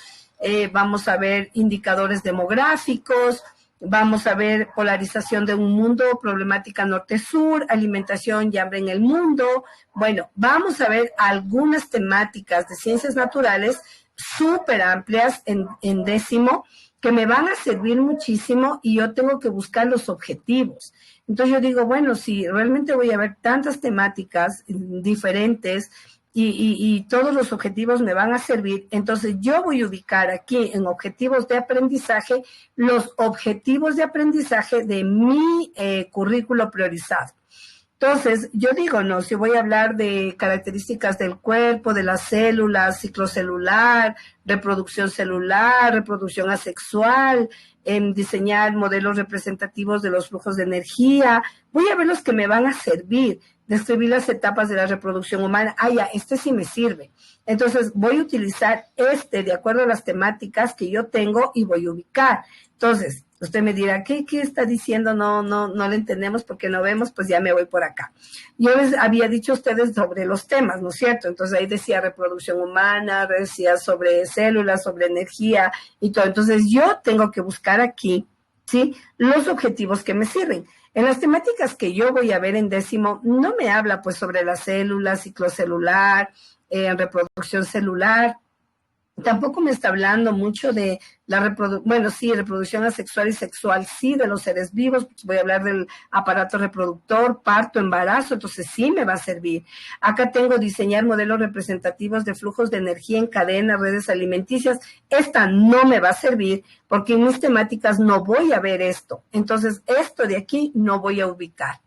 S1: vamos a ver indicadores demográficos, vamos a ver polarización de un mundo, problemática norte-sur, alimentación y hambre en el mundo. Bueno, vamos a ver algunas temáticas de ciencias naturales súper amplias en décimo, que me van a servir muchísimo y yo tengo que buscar los objetivos. Entonces yo digo, bueno, si realmente voy a ver tantas temáticas diferentes y todos los objetivos me van a servir, entonces yo voy a ubicar aquí en objetivos de aprendizaje los objetivos de aprendizaje de mi currículo priorizado. Entonces, yo digo, no, si voy a hablar de características del cuerpo, de las células, ciclo celular, reproducción celular, reproducción asexual, diseñar modelos representativos de los flujos de energía, voy a ver los que me van a servir, describir las etapas de la reproducción humana. Ya, este sí me sirve. Entonces, voy a utilizar de acuerdo a las temáticas que yo tengo y voy a ubicar. Entonces, usted me dirá, ¿qué está diciendo? No lo entendemos porque no vemos, pues ya me voy por acá. Yo les había dicho a ustedes sobre los temas, ¿no es cierto? Entonces ahí decía reproducción humana, decía sobre células, sobre energía y todo. Entonces yo tengo que buscar aquí, ¿sí? Los objetivos que me sirven. En las temáticas que yo voy a ver en décimo, no me habla pues sobre las células, ciclo celular, reproducción celular. Tampoco me está hablando mucho de la reproducción asexual y sexual, sí, de los seres vivos. Voy a hablar del aparato reproductor, parto, embarazo, entonces sí me va a servir. Acá tengo diseñar modelos representativos de flujos de energía en cadena, redes alimenticias. Esta no me va a servir porque en mis temáticas no voy a ver esto. Entonces, esto de aquí no voy a ubicar.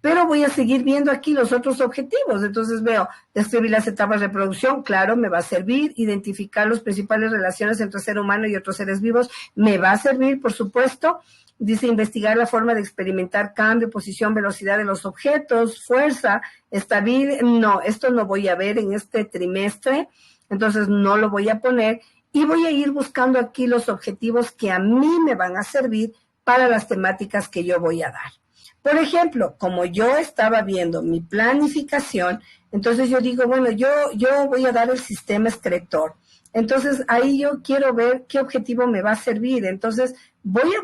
S1: Pero voy a seguir viendo aquí los otros objetivos. Entonces veo, describir las etapas de reproducción, claro, me va a servir. Identificar las principales relaciones entre ser humano y otros seres vivos, me va a servir, por supuesto. Dice, investigar la forma de experimentar cambio, posición, velocidad de los objetos, fuerza, estabilidad. No, esto no voy a ver en este trimestre, entonces no lo voy a poner. Y voy a ir buscando aquí los objetivos que a mí me van a servir para las temáticas que yo voy a dar. Por ejemplo, como yo estaba viendo mi planificación, entonces yo digo, bueno, yo voy a dar el sistema excretor. Entonces ahí yo quiero ver qué objetivo me va a servir. Entonces voy a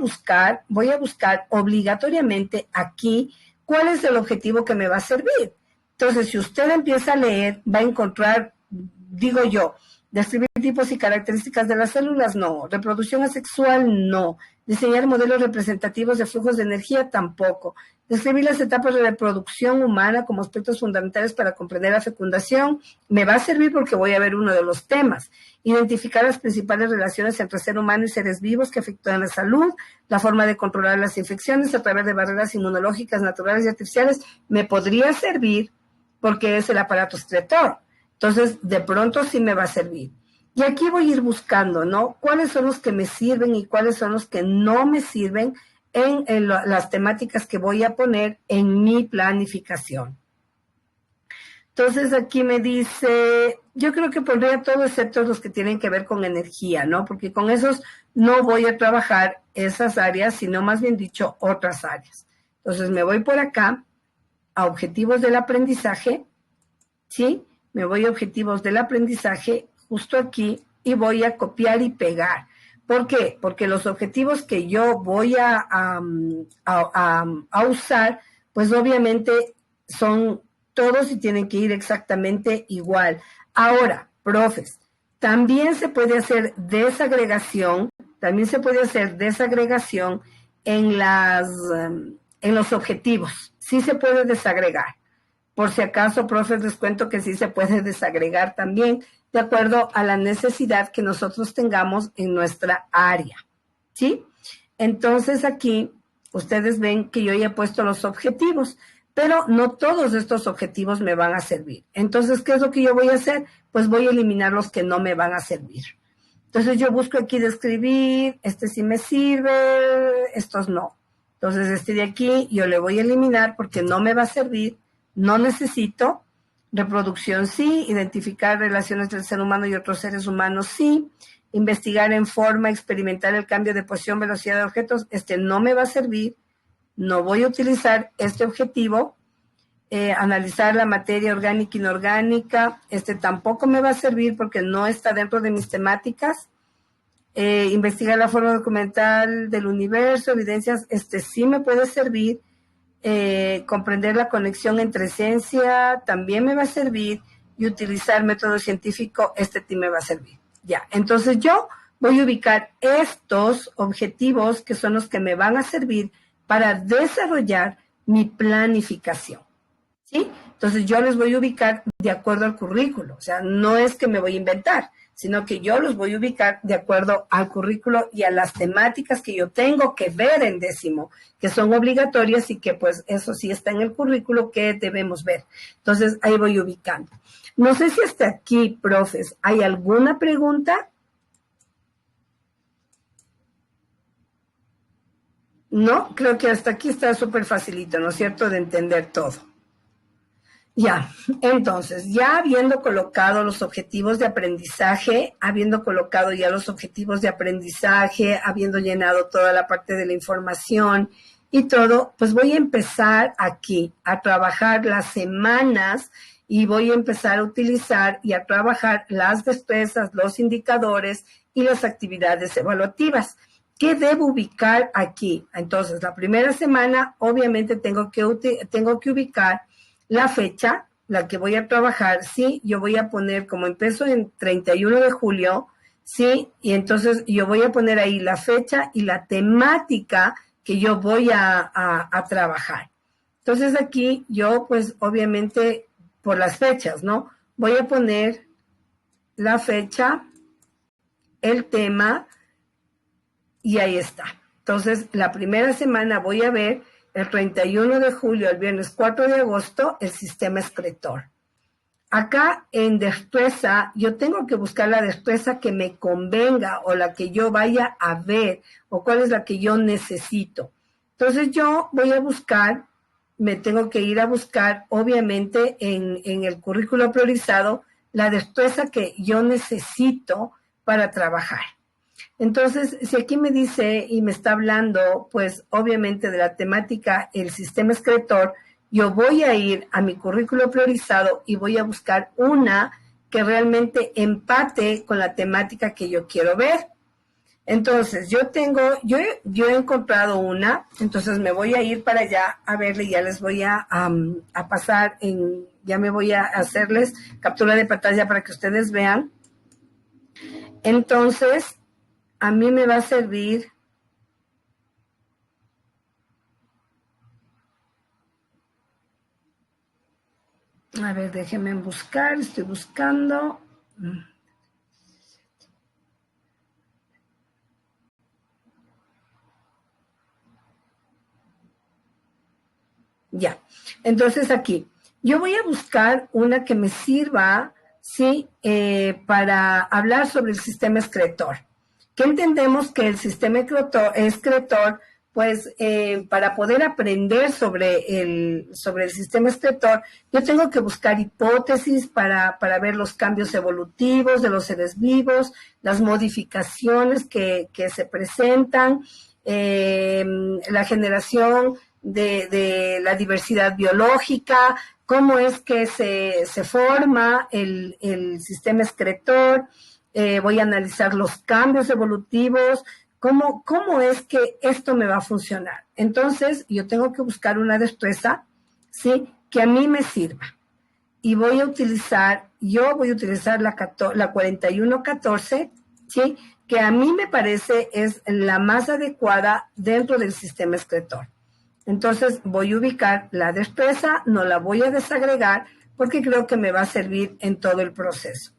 S1: buscar obligatoriamente aquí cuál es el objetivo que me va a servir. Entonces, si usted empieza a leer, va a encontrar, digo yo, describir tipos y características de las células, no. Reproducción asexual, no. Diseñar modelos representativos de flujos de energía, tampoco. Describir las etapas de reproducción humana como aspectos fundamentales para comprender la fecundación, me va a servir porque voy a ver uno de los temas. Identificar las principales relaciones entre ser humano y seres vivos que afectan la salud, la forma de controlar las infecciones a través de barreras inmunológicas naturales y artificiales, me podría servir porque es el aparato excretor. Entonces, de pronto sí me va a servir. Y aquí voy a ir buscando, ¿no? ¿Cuáles son los que me sirven y cuáles son los que no me sirven en las temáticas que voy a poner en mi planificación? Entonces, aquí me dice, yo creo que pondría todo excepto los que tienen que ver con energía, ¿no? Porque con esos no voy a trabajar esas áreas, sino más bien dicho, otras áreas. Entonces, me voy por acá a objetivos del aprendizaje, ¿sí? Me voy a objetivos del aprendizaje justo aquí y voy a copiar y pegar. ¿Por qué? Porque los objetivos que yo voy a usar, pues obviamente son todos y tienen que ir exactamente igual. Ahora, profes, también se puede hacer desagregación, en los objetivos. Sí se puede desagregar. Por si acaso, profes, les cuento que sí se puede desagregar también, de acuerdo a la necesidad que nosotros tengamos en nuestra área, ¿sí? Entonces aquí ustedes ven que yo ya he puesto los objetivos, pero no todos estos objetivos me van a servir. Entonces, ¿qué es lo que yo voy a hacer? Pues voy a eliminar los que no me van a servir. Entonces, yo busco aquí describir, este sí me sirve, estos no. Entonces, este de aquí yo le voy a eliminar porque no me va a servir, no necesito. Reproducción sí, identificar relaciones del ser humano y otros seres humanos sí, investigar en forma, experimentar el cambio de posición, velocidad de objetos, este no me va a servir, no voy a utilizar este objetivo. Analizar la materia orgánica e inorgánica, este tampoco me va a servir porque no está dentro de mis temáticas. Investigar la forma documental del universo, evidencias, este sí me puede servir. Comprender la conexión entre esencia también me va a servir, y utilizar método científico, este sí me va a servir. Ya, entonces yo voy a ubicar estos objetivos que son los que me van a servir para desarrollar mi planificación, ¿sí? Entonces yo les voy a ubicar de acuerdo al currículo, o sea, no es que me voy a inventar, sino que yo los voy a ubicar de acuerdo al currículo y a las temáticas que yo tengo que ver en 10º, que son obligatorias y que pues eso sí está en el currículo que debemos ver. Entonces ahí voy ubicando. No sé si hasta aquí, profes, ¿hay alguna pregunta? No, creo que hasta aquí está súper facilito, ¿no es cierto?, de entender todo. Ya, entonces, ya habiendo colocado los objetivos de aprendizaje, habiendo colocado ya los objetivos de aprendizaje, habiendo llenado toda la parte de la información y todo, pues voy a empezar aquí a trabajar las semanas y voy a empezar a utilizar y a trabajar las destrezas, los indicadores y las actividades evaluativas. ¿Qué debo ubicar aquí? Entonces, la primera semana, obviamente, tengo que ubicar la fecha, la que voy a trabajar, ¿sí? Yo voy a poner, como empiezo en 31 de julio, ¿sí? Y entonces yo voy a poner ahí la fecha y la temática que yo voy a trabajar. Entonces aquí yo, pues, obviamente, por las fechas, ¿no? Voy a poner la fecha, el tema, y ahí está. Entonces, la primera semana voy a ver el 31 de julio, el viernes 4 de agosto, el sistema excretor. Acá en destreza, yo tengo que buscar la destreza que me convenga o la que yo vaya a ver o cuál es la que yo necesito. Entonces yo voy a buscar, me tengo que ir a buscar, obviamente, en el currículo priorizado, la destreza que yo necesito para trabajar. Entonces, si aquí me dice y me está hablando, pues obviamente de la temática, el sistema excretor, yo voy a ir a mi currículo priorizado y voy a buscar una que realmente empate con la temática que yo quiero ver. Entonces, yo he encontrado una, entonces me voy a ir para allá a verle, ya les voy a pasar, ya me voy a hacerles captura de pantalla para que ustedes vean. Entonces, a mí me va a servir a ver, déjenme buscar, estoy buscando. Ya, entonces aquí, yo voy a buscar una que me sirva, ¿sí? Para hablar sobre el sistema excretor. ¿Qué entendemos que el sistema excretor? Pues para poder aprender sobre el sistema excretor, yo tengo que buscar hipótesis para ver los cambios evolutivos de los seres vivos, las modificaciones que se presentan, la generación de la diversidad biológica, cómo es que se forma el sistema excretor. Voy a analizar los cambios evolutivos, cómo es que esto me va a funcionar. Entonces, yo tengo que buscar una destreza, ¿sí?, que a mí me sirva. Y voy a utilizar la 4114, ¿sí?, que a mí me parece es la más adecuada dentro del sistema excretor. Entonces, voy a ubicar la destreza, no la voy a desagregar porque creo que me va a servir en todo el proceso.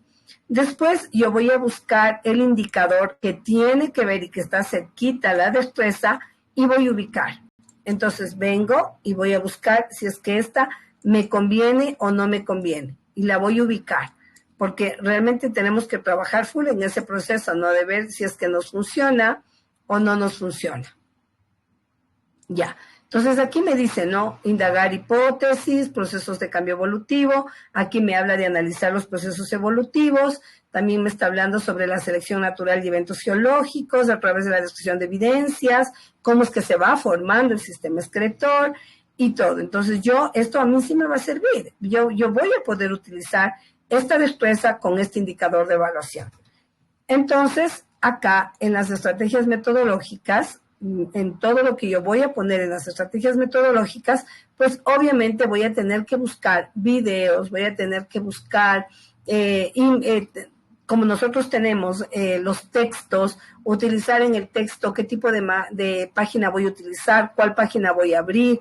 S1: Después yo voy a buscar el indicador que tiene que ver y que está cerquita a la destreza y voy a ubicar. Entonces vengo y voy a buscar si es que esta me conviene o no me conviene. Y la voy a ubicar. Porque realmente tenemos que trabajar full en ese proceso, ¿no? De ver si es que nos funciona o no nos funciona. Ya. Entonces aquí me dice, ¿no? Indagar hipótesis, procesos de cambio evolutivo. Aquí me habla de analizar los procesos evolutivos. También me está hablando sobre la selección natural y eventos geológicos a través de la descripción de evidencias, cómo es que se va formando el sistema excretor y todo. Entonces esto a mí sí me va a servir. Yo voy a poder utilizar esta destreza con este indicador de evaluación. Entonces, acá en las estrategias metodológicas, en todo lo que yo voy a poner en las estrategias metodológicas, pues obviamente voy a tener que buscar videos, voy a tener que buscar, como nosotros tenemos los textos, utilizar en el texto qué tipo de página voy a utilizar, cuál página voy a abrir,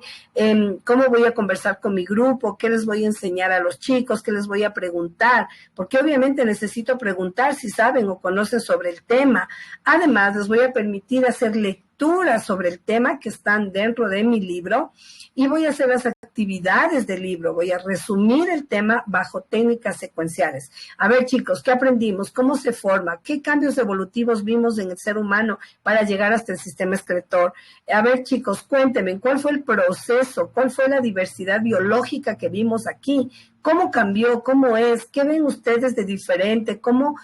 S1: cómo voy a conversar con mi grupo, qué les voy a enseñar a los chicos, qué les voy a preguntar, porque obviamente necesito preguntar si saben o conocen sobre el tema. Además, les voy a permitir hacer lecturas sobre el tema que están dentro de mi libro y voy a hacer las actividades del libro, voy a resumir el tema bajo técnicas secuenciales. A ver, chicos, ¿qué aprendimos? ¿Cómo se forma? ¿Qué cambios evolutivos vimos en el ser humano para llegar hasta el sistema excretor? A ver, chicos, cuéntenme, ¿cuál fue el proceso? ¿Cuál fue la diversidad biológica que vimos aquí? ¿Cómo cambió? ¿Cómo es? ¿Qué ven ustedes de diferente? ¿Cómo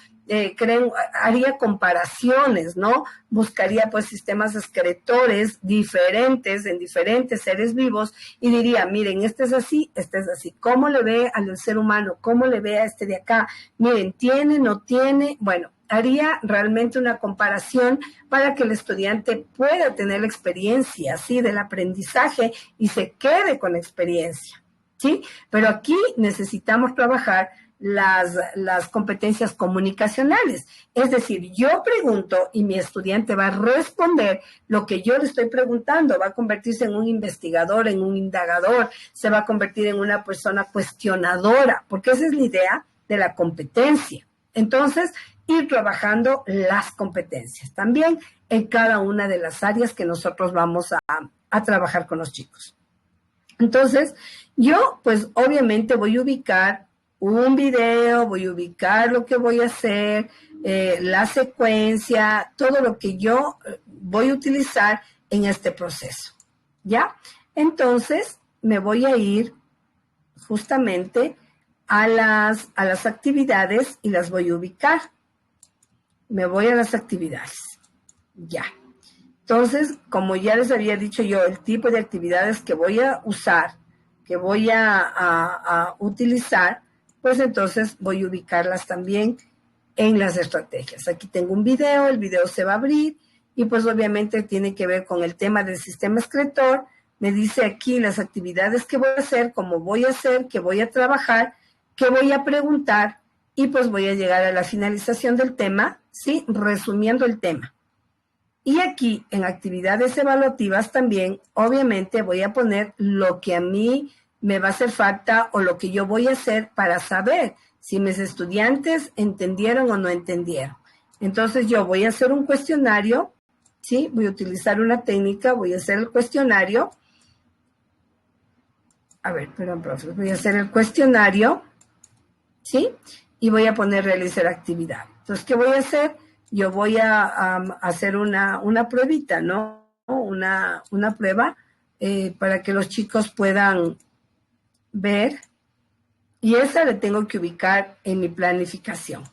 S1: creen? Haría comparaciones, ¿no? Buscaría pues sistemas excretores diferentes en diferentes seres vivos y diría, miren, este es así, este es así. ¿Cómo le ve al ser humano? ¿Cómo le ve a este de acá? Miren, ¿tiene, no tiene? Bueno, haría realmente una comparación para que el estudiante pueda tener la experiencia, ¿sí? Del aprendizaje y se quede con la experiencia, ¿sí? Pero aquí necesitamos trabajar las competencias comunicacionales. Es decir, yo pregunto y mi estudiante va a responder lo que yo le estoy preguntando, va a convertirse en un investigador, en un indagador, se va a convertir en una persona cuestionadora, porque esa es la idea de la competencia. Entonces, ir trabajando las competencias también en cada una de las áreas que nosotros vamos a trabajar con los chicos. Entonces, yo pues obviamente voy a ubicar un video, voy a ubicar lo que voy a hacer, la secuencia, todo lo que yo voy a utilizar en este proceso, ¿ya? Entonces, me voy a ir justamente a las actividades y las voy a ubicar. Me voy a las actividades, ya. Entonces, como ya les había dicho yo, el tipo de actividades que voy a usar, que voy a utilizar, pues entonces voy a ubicarlas también en las estrategias. Aquí tengo un video, el video se va a abrir y pues obviamente tiene que ver con el tema del sistema excretor. Me dice aquí las actividades que voy a hacer, cómo voy a hacer, qué voy a trabajar, qué voy a preguntar y pues voy a llegar a la finalización del tema, ¿sí? Resumiendo el tema. Y aquí en actividades evaluativas también, obviamente voy a poner lo que a mí me va a hacer falta o lo que yo voy a hacer para saber si mis estudiantes entendieron o no entendieron. Entonces yo voy a hacer un cuestionario, ¿sí? Voy a utilizar una técnica, voy a hacer el cuestionario. A ver, perdón, profe, voy a hacer el cuestionario, ¿sí? Y voy a poner realizar actividad. Entonces, ¿qué voy a hacer? Yo voy a hacer una pruebita, ¿no? Una prueba para que los chicos puedan ver y esa le tengo que ubicar en mi planificación.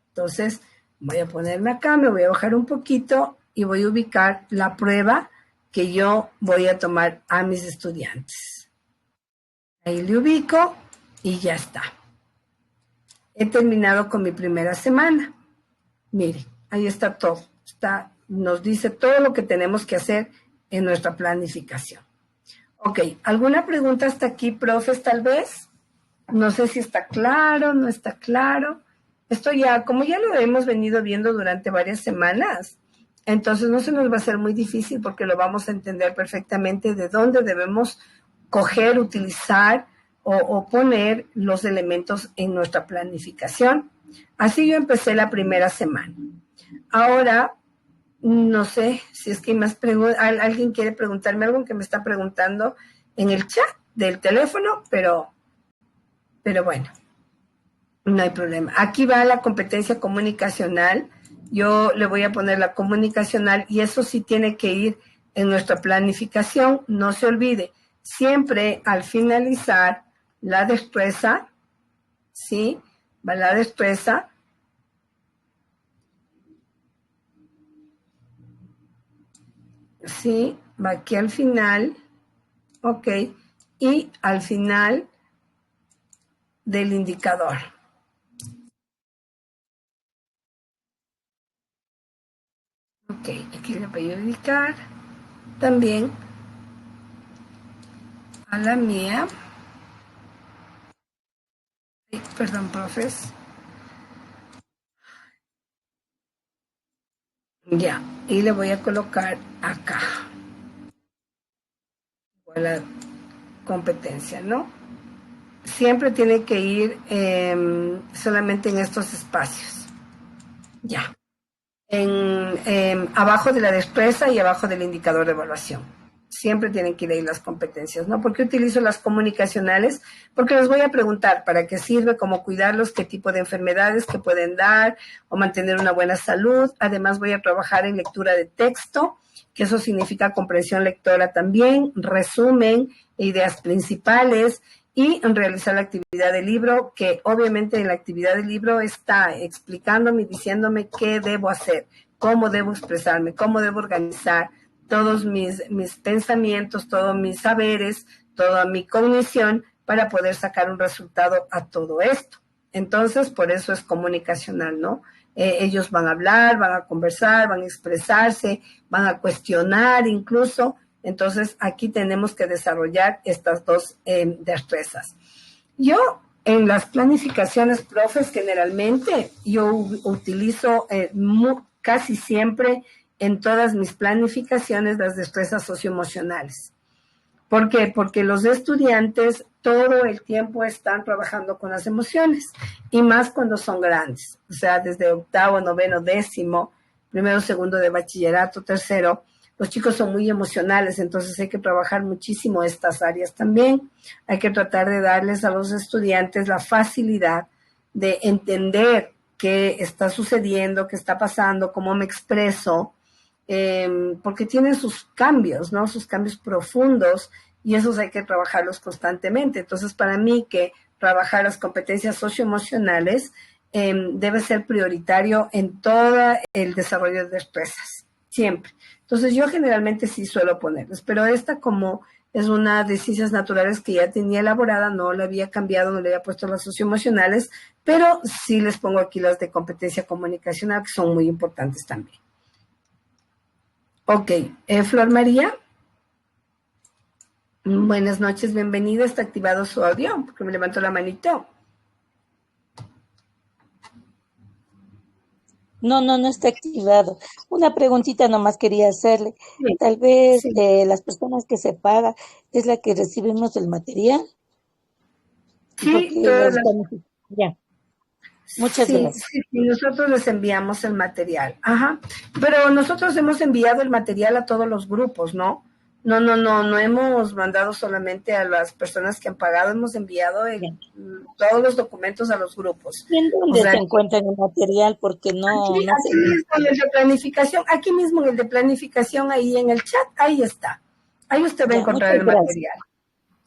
S1: Entonces, voy a ponerme acá, me voy a bajar un poquito y voy a ubicar la prueba que yo voy a tomar a mis estudiantes. Ahí le ubico y ya está. He terminado con mi primera semana. Miren, ahí está todo. Nos dice todo lo que tenemos que hacer en nuestra planificación. Ok, ¿alguna pregunta hasta aquí, profes, tal vez? No sé si está claro, no está claro. Esto ya, como ya lo hemos venido viendo durante varias semanas, entonces no se nos va a hacer muy difícil porque lo vamos a entender perfectamente de dónde debemos coger, utilizar o poner los elementos en nuestra planificación. Así yo empecé la primera semana. Ahora No sé si es que hay más preguntas. Alguien quiere preguntarme algo que me está preguntando en el chat del teléfono, pero bueno, no hay problema. Aquí va la competencia comunicacional. Yo le voy a poner la comunicacional y eso sí tiene que ir en nuestra planificación. No se olvide, siempre al finalizar la destreza, ¿sí? Va la destreza. Sí, va aquí al final. Ok. Y al final del indicador. Ok, aquí le voy a dedicar también a la mía. Perdón, profes. Ya, y le voy a colocar acá. La competencia, ¿no? Siempre tiene que ir solamente en estos espacios. Ya. Abajo de la destreza y abajo del indicador de evaluación. Siempre tienen que ir ahí las competencias, ¿no? ¿Por qué utilizo las comunicacionales? Porque les voy a preguntar para qué sirve, cómo cuidarlos, qué tipo de enfermedades que pueden dar o mantener una buena salud. Además voy a trabajar en lectura de texto, que eso significa comprensión lectora también, resumen, ideas principales y realizar la actividad del libro, que obviamente en la actividad del libro está explicándome y diciéndome qué debo hacer, cómo debo expresarme, cómo debo organizar todos mis pensamientos, todos mis saberes, toda mi cognición para poder sacar un resultado a todo esto. Entonces, por eso es comunicacional, ¿no? Ellos van a hablar, van a conversar, van a expresarse, van a cuestionar incluso. Entonces, aquí tenemos que desarrollar estas dos destrezas. Yo, en las planificaciones, profes, generalmente, yo utilizo casi siempre en todas mis planificaciones las destrezas socioemocionales. ¿Por qué? Porque los estudiantes todo el tiempo están trabajando con las emociones y más cuando son grandes, o sea, desde octavo, noveno, décimo, primero, segundo de bachillerato, tercero, los chicos son muy emocionales, entonces hay que trabajar muchísimo estas áreas también. Hay que tratar de darles a los estudiantes la facilidad de entender qué está sucediendo, qué está pasando, cómo me expreso, porque tienen sus cambios, ¿no? Sus cambios profundos y esos hay que trabajarlos constantemente. Entonces, para mí que trabajar las competencias socioemocionales debe ser prioritario en todo el desarrollo de destrezas, siempre. Entonces, yo generalmente sí suelo ponerles, pero esta como es una de ciencias naturales que ya tenía elaborada, no la había cambiado, no le había puesto las socioemocionales, pero sí les pongo aquí las de competencia comunicacional, que son muy importantes también. Ok, Flor María. Buenas noches, bienvenida. Está activado su audio, porque me levantó la manito.
S3: No está activado. Una preguntita nomás quería hacerle.
S1: Sí,
S3: Tal vez
S1: sí.
S3: las personas que se paga es la que recibimos el material.
S1: Sí,
S3: Porque
S1: todas las...
S3: ya. Muchas gracias.
S1: Sí, nosotros les enviamos el material. Ajá. Pero nosotros hemos enviado el material a todos los grupos, ¿no? No hemos mandado solamente a las personas que han pagado, hemos enviado todos los documentos a los grupos.
S3: ¿Y en
S1: O
S3: dónde
S1: sea,
S3: se encuentra el material? Porque no
S1: aquí
S3: sé.
S1: mismo en el de planificación, aquí mismo en el de planificación, ahí en el chat, ahí está. Ahí usted va a
S3: Ya,
S1: encontrar
S3: muchas
S1: el
S3: gracias.
S1: material.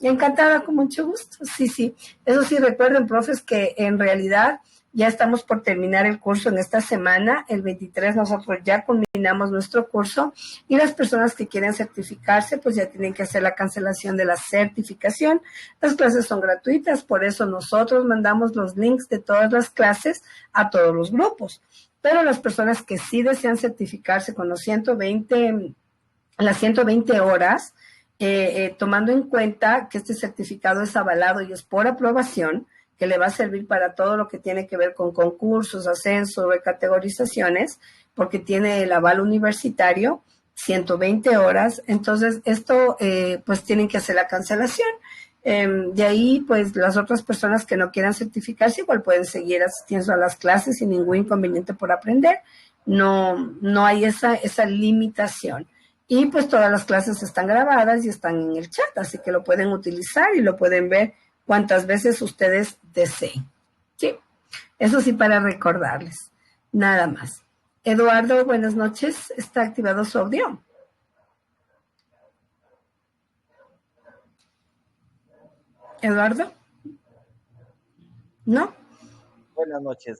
S1: Encantada, con mucho gusto. Sí. Eso sí, recuerden, profes, que en realidad ya estamos por terminar el curso en esta semana. El 23 nosotros ya culminamos nuestro curso y las personas que quieren certificarse, pues ya tienen que hacer la cancelación de la certificación. Las clases son gratuitas, por eso nosotros mandamos los links de todas las clases a todos los grupos. Pero las personas que sí desean certificarse con las 120 horas, tomando en cuenta que este certificado es avalado y es por aprobación, que le va a servir para todo lo que tiene que ver con concursos, ascenso, recategorizaciones, porque tiene el aval universitario, 120 horas. Entonces, esto, pues tienen que hacer la cancelación. De ahí, pues las otras personas que no quieran certificarse igual pueden seguir asistiendo a las clases sin ningún inconveniente por aprender. no hay esa limitación. Y pues todas las clases están grabadas y están en el chat, así que lo pueden utilizar y lo pueden ver cuantas veces ustedes deseen. Sí, eso sí, para recordarles, nada más. Eduardo, buenas noches, está activado su audio. Eduardo, ¿no?
S4: Buenas noches.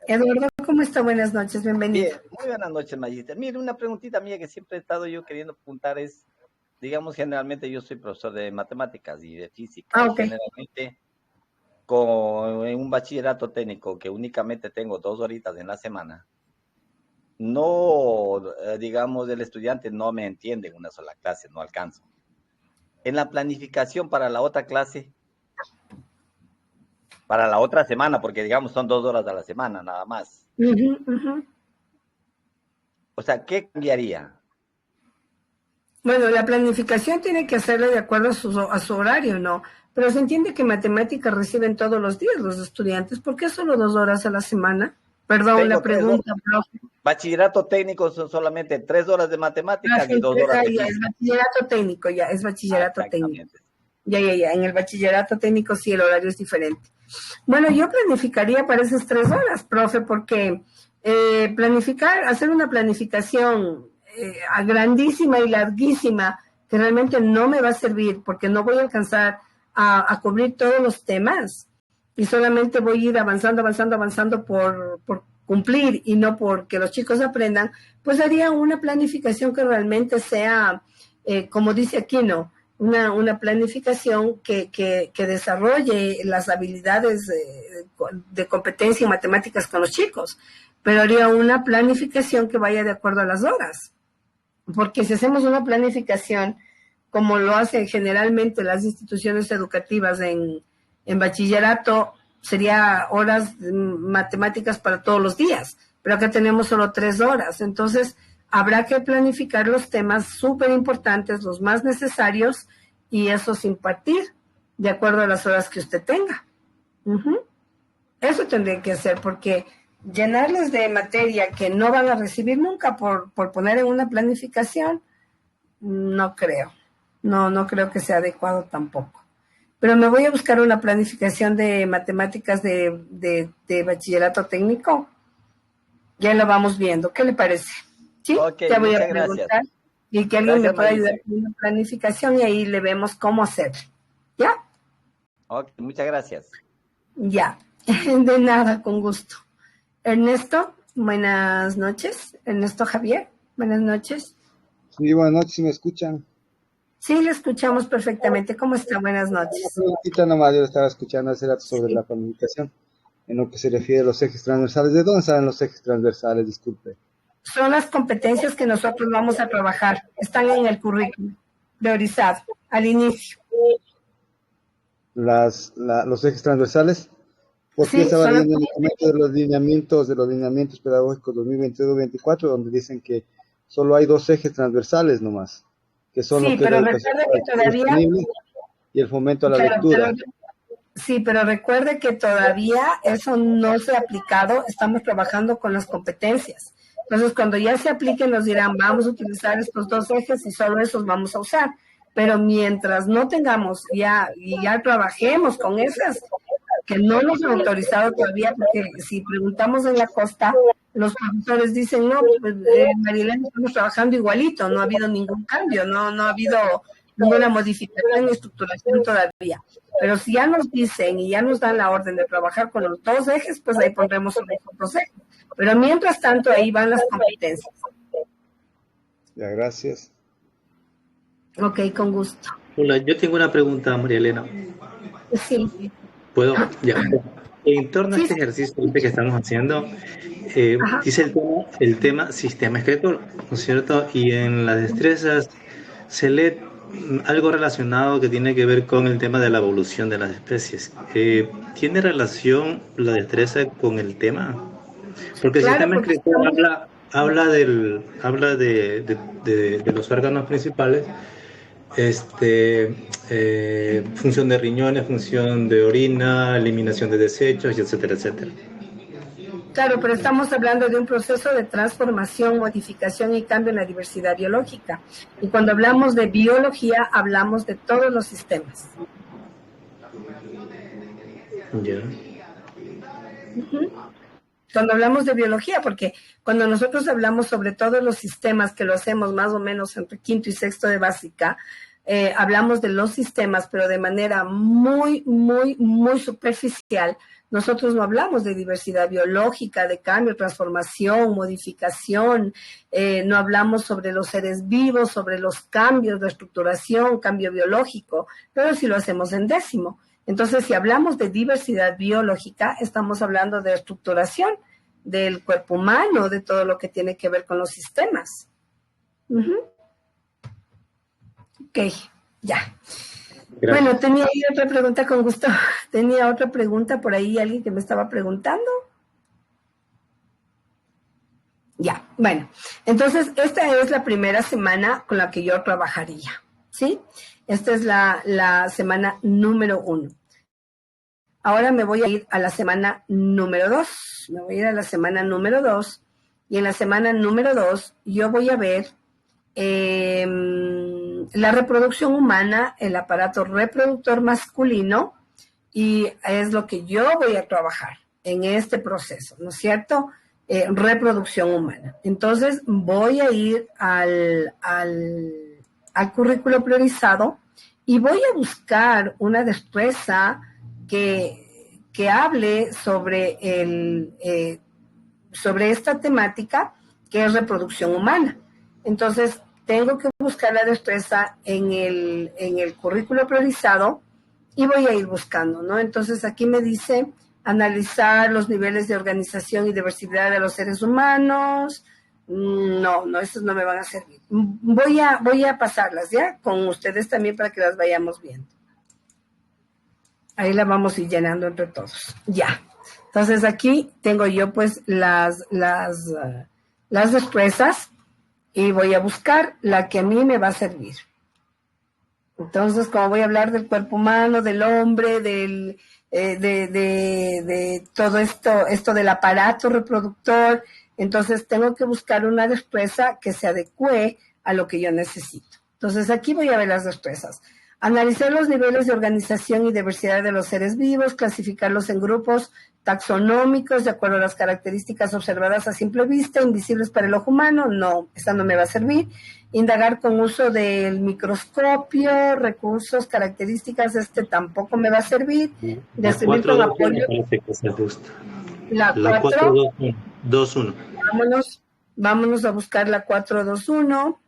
S1: Eduardo, ¿cómo está? Buenas noches, bienvenido.
S4: Bien, muy buenas noches, Magister. Mire, una preguntita mía que siempre he estado yo queriendo apuntar es, digamos, generalmente yo soy profesor de matemáticas y de física.
S1: Okay.
S4: Generalmente, en un bachillerato técnico que únicamente tengo 2 horitas en la semana, no, digamos, el estudiante no me entiende en una sola clase, no alcanzo. En la planificación para la otra clase, para la otra semana, porque digamos son 2 horas a la semana nada más. O sea, ¿qué cambiaría?
S1: Bueno, la planificación tiene que hacerla de acuerdo a su horario, ¿no? Pero se entiende que matemáticas reciben todos los días los estudiantes. ¿Por qué solo 2 horas a la semana? Perdón,
S4: Tengo
S1: la pregunta, profe.
S4: Bachillerato técnico son solamente 3 horas de matemáticas y 2 horas de física.
S1: Es bachillerato técnico, ya, es bachillerato técnico. Ya, en el bachillerato técnico sí el horario es diferente. Bueno, yo planificaría para esas 3 horas, profe, porque hacer una planificación grandísima y larguísima, que realmente no me va a servir, porque no voy a alcanzar a cubrir todos los temas, y solamente voy a ir avanzando por cumplir y no porque los chicos aprendan, pues haría una planificación que realmente sea, como dice aquí, ¿no? Una planificación que desarrolle las habilidades de competencia en matemáticas con los chicos, pero haría una planificación que vaya de acuerdo a las horas, porque si hacemos una planificación como lo hacen generalmente las instituciones educativas en bachillerato, sería horas matemáticas para todos los días, pero acá tenemos solo 3 horas, entonces habrá que planificar los temas súper importantes, los más necesarios, y esos impartir de acuerdo a las horas que usted tenga. Eso tendría que hacer, porque llenarles de materia que no van a recibir nunca por poner en una planificación, no creo. No creo que sea adecuado tampoco. Pero me voy a buscar una planificación de matemáticas de bachillerato técnico. Ya lo vamos viendo. ¿Qué le parece? ¿Sí?
S4: Okay,
S1: ya voy a preguntar.
S4: Gracias.
S1: Y que alguien me pueda ayudar con una planificación y ahí le vemos cómo hacer. ¿Ya?
S4: Ok, muchas gracias.
S1: Ya. De nada, con gusto. Ernesto, buenas noches. Ernesto Javier, buenas noches.
S5: Sí, buenas noches, ¿sí me escuchan?
S1: Sí, le escuchamos perfectamente. ¿Cómo está? Buenas noches.
S5: Una preguntita nomás, yo estaba escuchando hace rato sobre la planificación, en lo que se refiere a los ejes transversales. ¿De dónde salen los ejes transversales? Disculpe.
S1: Son las competencias que nosotros vamos a trabajar. Están en el currículum priorizado, al inicio.
S5: Los ejes transversales. ¿Por qué estaba leyendo el documento de los lineamientos pedagógicos 2022-2024, donde dicen que solo hay 2 ejes transversales nomás? Que son lo que
S1: pero
S5: es la
S1: recuerde que todavía
S5: y el fomento a la lectura.
S1: Sí, pero recuerde que todavía eso no se ha aplicado, estamos trabajando con las competencias. Entonces, cuando ya se apliquen, nos dirán, vamos a utilizar estos 2 ejes y solo esos vamos a usar. Pero mientras no tengamos y ya trabajemos con esas, que no nos han autorizado todavía, porque si preguntamos en la costa, los profesores dicen, no, pues Marilena, estamos trabajando igualito, no ha habido ningún cambio, no ha habido ninguna modificación ni estructuración todavía. Pero si ya nos dicen y ya nos dan la orden de trabajar con los 2 ejes, pues ahí pondremos otros ejes. Pero mientras tanto, ahí van las competencias.
S5: Ya, gracias.
S1: Ok, con gusto.
S2: Hola, yo tengo una pregunta, María Elena.
S1: Sí.
S2: ¿Puedo? Ya. En torno a este ejercicio que estamos haciendo, dice el tema sistema escritor, ¿no es cierto? Y en las destrezas se lee algo relacionado que tiene que ver con el tema de la evolución de las especies. ¿Tiene relación la destreza con el tema? Porque el sistema escritor habla de los órganos principales, función de riñones, función de orina, eliminación de desechos, etcétera, etcétera.
S1: Claro, pero estamos hablando de un proceso de transformación, modificación y cambio en la diversidad biológica. Y cuando hablamos de biología, hablamos de todos los sistemas.
S2: Ya.
S1: Cuando hablamos de biología, porque cuando nosotros hablamos sobre todos los sistemas, que lo hacemos más o menos entre quinto y sexto de básica, hablamos de los sistemas, pero de manera muy, muy, muy superficial. Nosotros no hablamos de diversidad biológica, de cambio, transformación, modificación, no hablamos sobre los seres vivos, sobre los cambios de estructuración, cambio biológico, pero sí lo hacemos en décimo. Entonces, si hablamos de diversidad biológica, estamos hablando de estructuración del cuerpo humano, de todo lo que tiene que ver con los sistemas. Ok, ya. Gracias. Bueno, tenía ahí otra pregunta con gusto. Tenía otra pregunta por ahí, alguien que me estaba preguntando. Ya, bueno. Entonces, esta es la primera semana con la que yo trabajaría, ¿sí? Esta es la semana número 1. Ahora me voy a ir a la semana número 2. Me voy a ir a la semana número 2. Y en la semana número 2 yo voy a ver la reproducción humana, el aparato reproductor masculino, y es lo que yo voy a trabajar en este proceso, ¿no es cierto? Reproducción humana. Entonces voy a ir al currículo priorizado y voy a buscar una destreza que hable sobre sobre esta temática que es reproducción humana. Entonces, tengo que buscar la destreza en el currículo priorizado y voy a ir buscando, ¿no? Entonces, aquí me dice analizar los niveles de organización y diversidad de los seres humanos. No, esos no me van a servir. Voy a pasarlas, ¿ya? Con ustedes también para que las vayamos viendo. Ahí la vamos a ir llenando entre todos. Ya. Entonces, aquí tengo yo, pues, las destrezas. Y voy a buscar la que a mí me va a servir. Entonces, como voy a hablar del cuerpo humano, del hombre, de todo esto del aparato reproductor, entonces tengo que buscar una destreza que se adecue a lo que yo necesito. Entonces, aquí voy a ver las destrezas. Analizar los niveles de organización y diversidad de los seres vivos, clasificarlos en grupos taxonómicos de acuerdo a las características observadas a simple vista, invisibles para el ojo humano. No, esta no me va a servir. Indagar con uso del microscopio, recursos, características, tampoco me va a servir.
S2: La 421 parece que se ajusta.
S1: La
S2: 421.
S1: Vámonos a buscar la 421.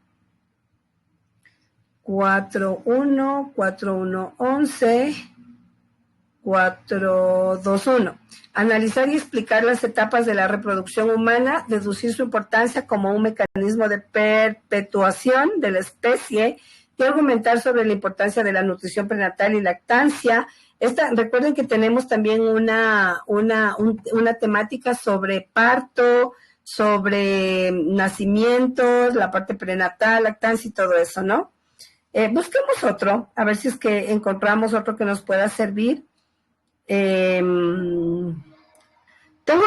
S1: 41, 4111, 421. Analizar y explicar las etapas de la reproducción humana, deducir su importancia como un mecanismo de perpetuación de la especie y argumentar sobre la importancia de la nutrición prenatal y lactancia. Recuerden que tenemos también una temática sobre parto, sobre nacimientos, la parte prenatal, lactancia y todo eso, ¿no? Busquemos otro, a ver si es que encontramos otro que nos pueda servir. Tengo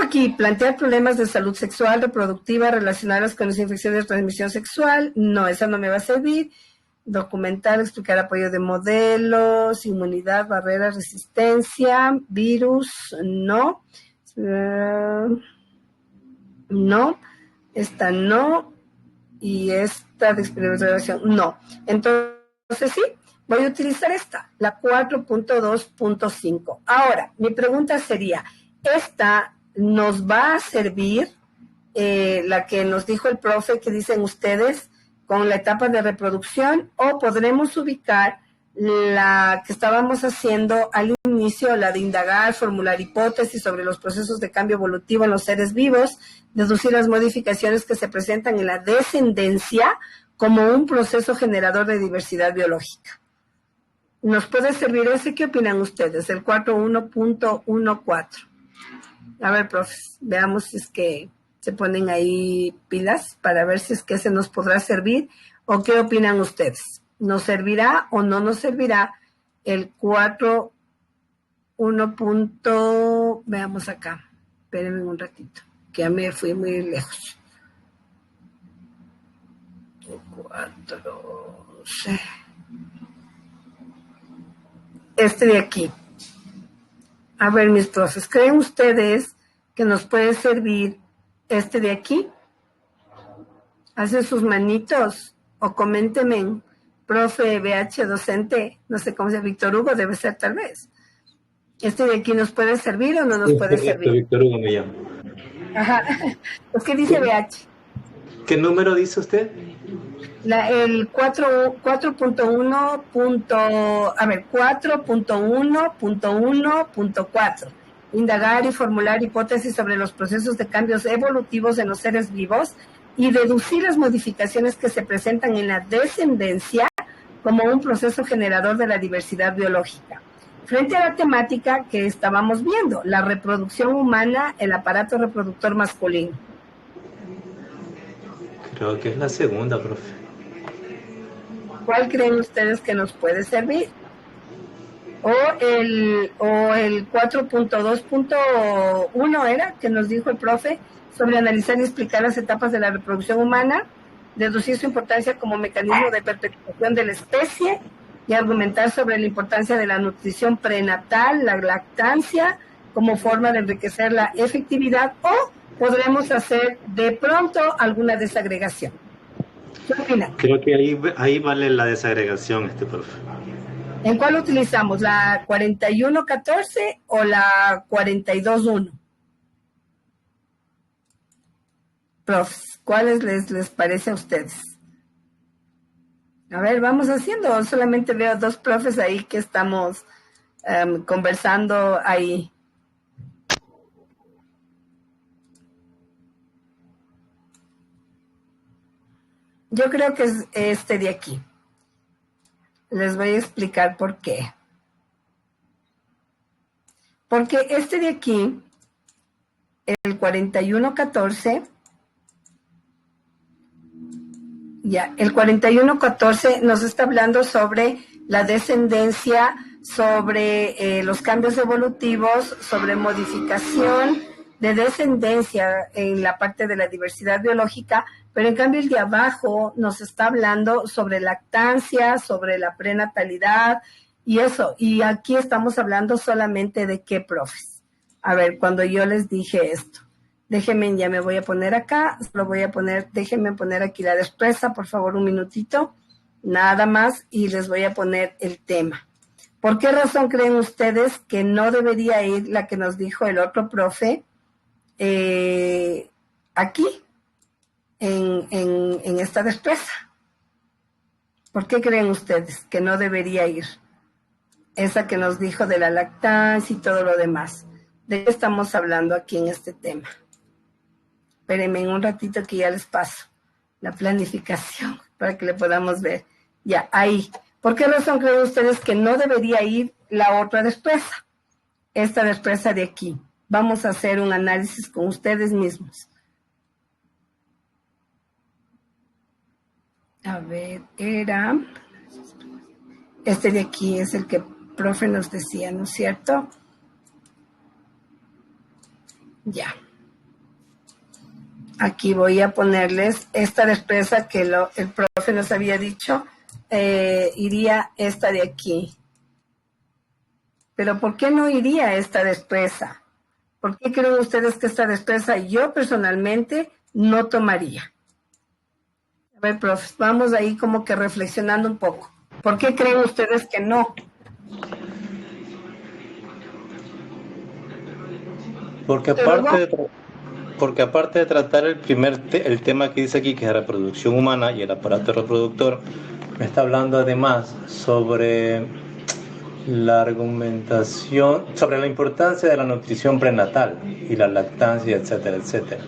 S1: aquí, plantear problemas de salud sexual, reproductiva relacionados con las infecciones de transmisión sexual. No, esa no me va a servir. Documentar, explicar apoyo de modelos, inmunidad, barreras, resistencia, virus, no. No, esta no. Y esta de experimentación, no. Entonces sí, voy a utilizar esta, la 4.2.5. Ahora, mi pregunta sería, ¿esta nos va a servir, la que nos dijo el profe, que dicen ustedes, con la etapa de reproducción, o podremos ubicar la que estábamos haciendo al inicio, la de indagar, formular hipótesis sobre los procesos de cambio evolutivo en los seres vivos, deducir las modificaciones que se presentan en la descendencia como un proceso generador de diversidad biológica? ¿Nos puede servir ese? ¿Qué opinan ustedes? El 4.1.14. A ver, profes, veamos si es que se ponen ahí pilas para ver si es que ese nos podrá servir, o qué opinan ustedes. ¿Nos servirá o no nos servirá el 4.1? Veamos acá. Espérenme un ratito. porque ya me fui muy lejos. 4, sí. Este de aquí. A ver, mis profes, ¿creen ustedes que nos puede servir este de aquí? Hacen sus manitos o coméntenme, profe, BH, docente, no sé cómo se llama, Víctor Hugo, debe ser tal vez. ¿Este de aquí nos puede servir o no nos puede servir?
S2: Víctor Hugo me llama.
S1: Ajá. Pues, ¿qué dice BH?
S2: ¿Qué número dice usted?
S1: El 4.1.1.4. Indagar y formular hipótesis sobre los procesos de cambios evolutivos en los seres vivos y deducir las modificaciones que se presentan en la descendencia como un proceso generador de la diversidad biológica. Frente a la temática que estábamos viendo, la reproducción humana, el aparato reproductor masculino.
S2: Creo que es la segunda, profe.
S1: ¿Cuál creen ustedes que nos puede servir? O el 4.2.1 era, que nos dijo el profe, sobre analizar y explicar las etapas de la reproducción humana, deducir su importancia como mecanismo de perpetuación de la especie y argumentar sobre la importancia de la nutrición prenatal, la lactancia, como forma de enriquecer la efectividad, o podremos hacer de pronto alguna desagregación. ¿Qué opinan?
S2: Creo que ahí vale la desagregación, profe.
S1: ¿En cuál utilizamos? ¿La 41.14 o la 42.1? Profes, ¿cuáles les parece a ustedes? A ver, vamos haciendo. Solamente veo 2 profes ahí que estamos conversando ahí. Yo creo que es este de aquí. Les voy a explicar por qué. Porque este de aquí, el 41.14, el 41.14 nos está hablando sobre la descendencia, sobre los cambios evolutivos, sobre modificación de descendencia en la parte de la diversidad biológica, pero en cambio el de abajo nos está hablando sobre lactancia, sobre la prenatalidad y eso. Y aquí estamos hablando solamente de qué, profes. A ver, cuando yo les dije esto, déjenme, ya me voy a poner acá, déjenme poner aquí la destreza, por favor, un minutito, nada más, y les voy a poner el tema. ¿Por qué razón creen ustedes que no debería ir la que nos dijo el otro profe aquí, en esta destreza? ¿Por qué creen ustedes que no debería ir esa que nos dijo de la lactancia y todo lo demás? ¿De qué estamos hablando aquí en este tema? Espérenme un ratito que ya les paso la planificación para que le podamos ver. Ya, ahí. ¿Por qué razón creen ustedes que no debería ir la otra destreza? Esta destreza de aquí. Vamos a hacer un análisis con ustedes mismos. A ver, era... Este de aquí es el que el profe nos decía, ¿no es cierto? Ya. Aquí voy a ponerles esta destreza que el profe nos había dicho. Iría esta de aquí. Pero ¿por qué no iría esta destreza? ¿Por qué creen ustedes que esta destreza yo personalmente no tomaría? A ver, profes, vamos ahí como que reflexionando un poco. ¿Por qué creen ustedes que no?
S2: Porque aparte de tratar el tema que dice aquí, que es la reproducción humana y el aparato reproductor, me está hablando además sobre la argumentación, sobre la importancia de la nutrición prenatal y la lactancia, etcétera, etcétera.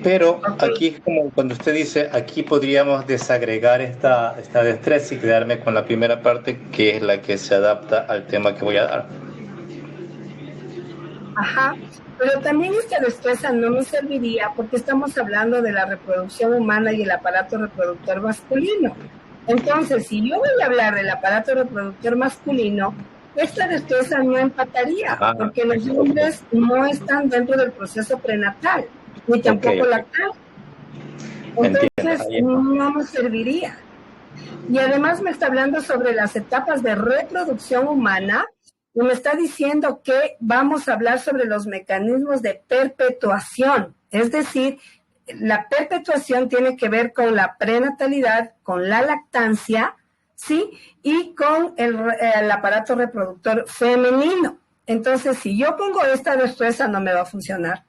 S2: Pero aquí es como cuando usted dice, aquí podríamos desagregar esta destreza y quedarme con la primera parte, que es la que se adapta al tema que voy a dar.
S1: Ajá, pero también esta destreza no me serviría porque estamos hablando de la reproducción humana y el aparato reproductor masculino. Entonces, si yo voy a hablar del aparato reproductor masculino, esta destreza no empataría, porque los hombres no están dentro del proceso prenatal, ni tampoco lactar. Entonces, no me serviría. Y además me está hablando sobre las etapas de reproducción humana y me está diciendo que vamos a hablar sobre los mecanismos de perpetuación. Es decir, la perpetuación tiene que ver con la prenatalidad, con la lactancia, ¿sí? Y con el aparato reproductor femenino. Entonces, si yo pongo esta destreza, no me va a funcionar.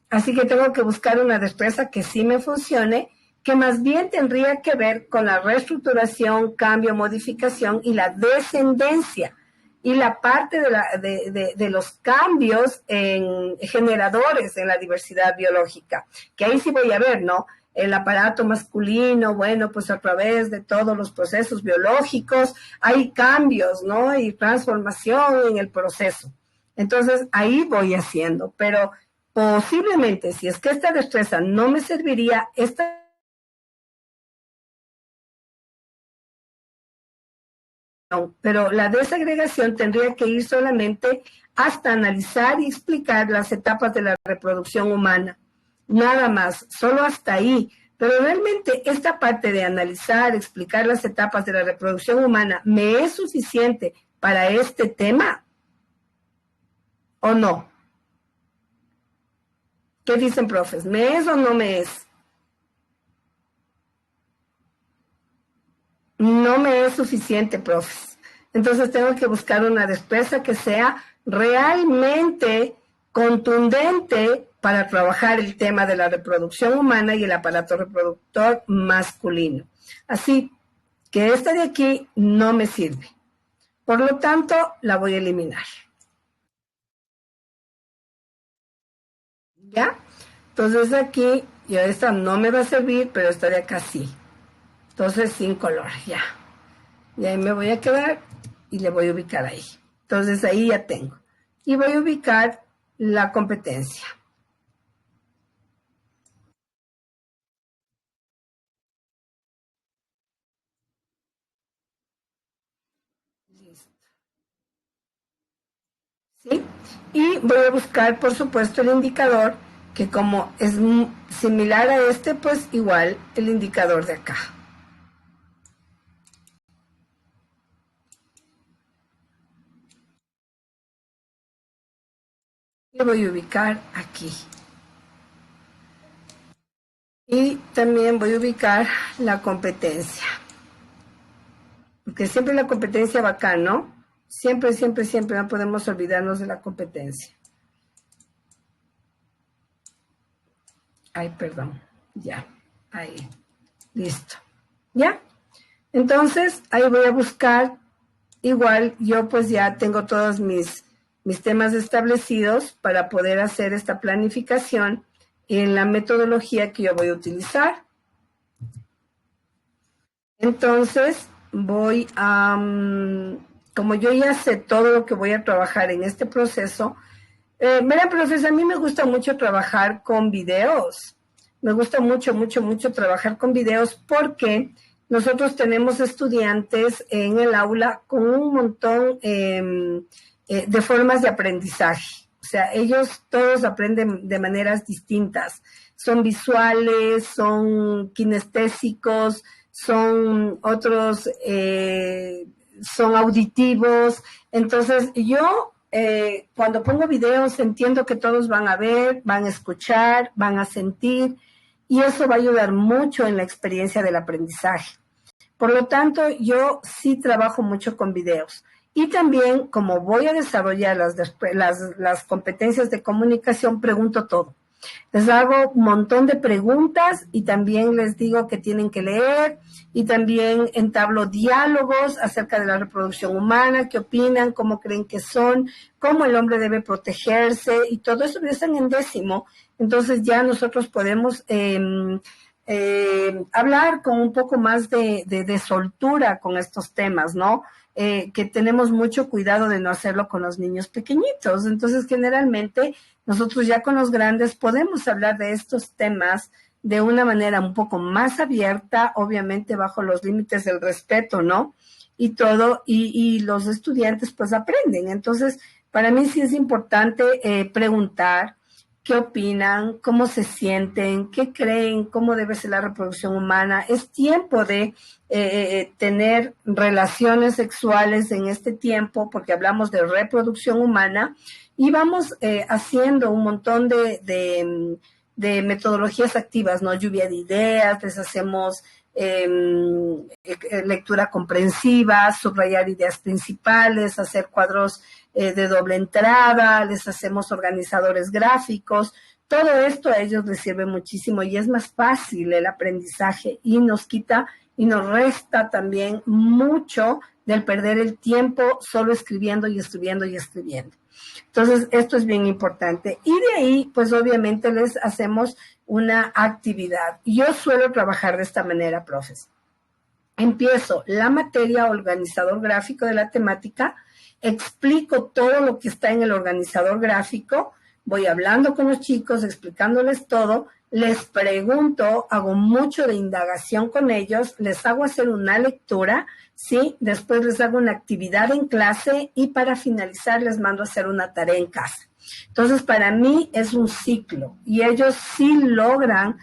S1: Así que tengo que buscar una destreza que sí me funcione, que más bien tendría que ver con la reestructuración, cambio, modificación y la descendencia. Y la parte de los cambios en generadores en la diversidad biológica, que ahí sí voy a ver, ¿no? El aparato masculino, bueno, pues a través de todos los procesos biológicos hay cambios, ¿no? Y transformación en el proceso. Entonces, ahí voy haciendo, pero posiblemente, si es que esta destreza no me serviría, pero la desagregación tendría que ir solamente hasta analizar y explicar las etapas de la reproducción humana. Nada más, solo hasta ahí. Pero realmente esta parte de analizar, explicar las etapas de la reproducción humana, ¿me es suficiente para este tema? ¿O no? ¿Qué dicen, profes? ¿Me es o no me es? No me es suficiente, profes. Entonces tengo que buscar una destreza que sea realmente contundente para trabajar el tema de la reproducción humana y el aparato reproductor masculino. Así que esta de aquí no me sirve. Por lo tanto, la voy a eliminar. ¿Ya? Entonces aquí, ya esta no me va a servir, pero esta de acá sí. Entonces, sin color, ya. Y ahí me voy a quedar y le voy a ubicar ahí. Entonces, ahí ya tengo. Y voy a ubicar la competencia. Listo. ¿Sí? Y voy a buscar, por supuesto, el indicador, que como es similar a este, pues igual el indicador de acá. Le voy a ubicar aquí. Y también voy a ubicar la competencia. Porque siempre la competencia va acá, ¿no? Siempre, siempre, siempre no podemos olvidarnos de la competencia. Ay, perdón. Ya. Ahí. Listo. ¿Ya? Entonces, ahí voy a buscar. Igual, yo pues ya tengo todos mis temas establecidos para poder hacer esta planificación en la metodología que yo voy a utilizar. Entonces, voy a, como yo ya sé todo lo que voy a trabajar en este proceso, mira, profesor, a mí me gusta mucho trabajar con videos. Me gusta mucho, mucho, mucho trabajar con videos porque nosotros tenemos estudiantes en el aula con un montón de formas de aprendizaje. O sea, ellos todos aprenden de maneras distintas. Son visuales, son kinestésicos, son otros, son auditivos. Entonces, yo cuando pongo videos entiendo que todos van a ver, van a escuchar, van a sentir, y eso va a ayudar mucho en la experiencia del aprendizaje. Por lo tanto, yo sí trabajo mucho con videos. Y también, como voy a desarrollar las competencias de comunicación, pregunto todo. Les hago un montón de preguntas y también les digo que tienen que leer y también entablo diálogos acerca de la reproducción humana, qué opinan, cómo creen que son, cómo el hombre debe protegerse y todo eso ya están en 10º. Entonces ya nosotros podemos hablar con un poco más de soltura con estos temas, ¿no? Que tenemos mucho cuidado de no hacerlo con los niños pequeñitos. Entonces, generalmente, nosotros ya con los grandes podemos hablar de estos temas de una manera un poco más abierta, obviamente bajo los límites del respeto, ¿no? y todo, y los estudiantes pues aprenden. Entonces, para mí sí es importante preguntar qué opinan, cómo se sienten, qué creen, cómo debe ser la reproducción humana. Es tiempo de tener relaciones sexuales en este tiempo, porque hablamos de reproducción humana, y vamos haciendo un montón de metodologías activas, ¿no? Lluvia de ideas, les hacemos lectura comprensiva, subrayar ideas principales, hacer cuadros de doble entrada, les hacemos organizadores gráficos. Todo esto a ellos les sirve muchísimo y es más fácil el aprendizaje y nos quita y nos resta también mucho del perder el tiempo solo escribiendo y escribiendo y escribiendo. Entonces, esto es bien importante. Y de ahí, pues obviamente les hacemos una actividad. Yo suelo trabajar de esta manera, profes. Empiezo la materia organizador gráfico de la temática, explico todo lo que está en el organizador gráfico, voy hablando con los chicos, explicándoles todo, les pregunto, hago mucho de indagación con ellos, les hago hacer una lectura, ¿sí? Después les hago una actividad en clase y para finalizar les mando a hacer una tarea en casa. Entonces, para mí es un ciclo y ellos sí logran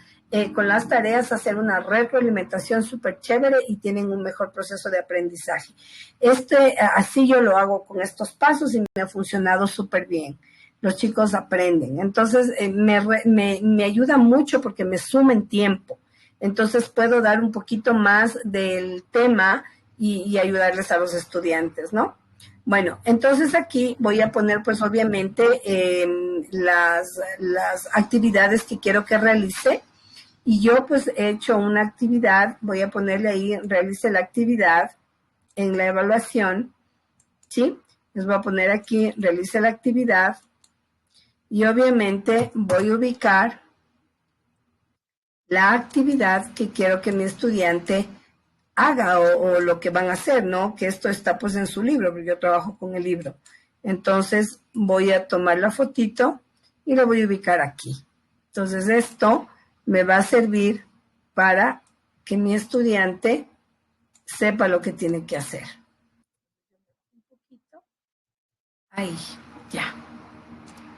S1: con las tareas hacer una retroalimentación súper chévere y tienen un mejor proceso de aprendizaje. Así yo lo hago con estos pasos y me ha funcionado súper bien. Los chicos aprenden. Entonces, me ayuda mucho porque me suma en tiempo. Entonces, puedo dar un poquito más del tema y ayudarles a los estudiantes, ¿no? Bueno, entonces aquí voy a poner, pues, obviamente, las actividades que quiero que realice. Y yo, pues, he hecho una actividad. Voy a ponerle ahí, realice la actividad en la evaluación, ¿sí? Les voy a poner aquí, realice la actividad. Y obviamente voy a ubicar la actividad que quiero que mi estudiante haga o lo que van a hacer, ¿no? Que esto está pues en su libro, porque yo trabajo con el libro. Entonces voy a tomar la fotito y la voy a ubicar aquí. Entonces esto me va a servir para que mi estudiante sepa lo que tiene que hacer. Ahí, ya.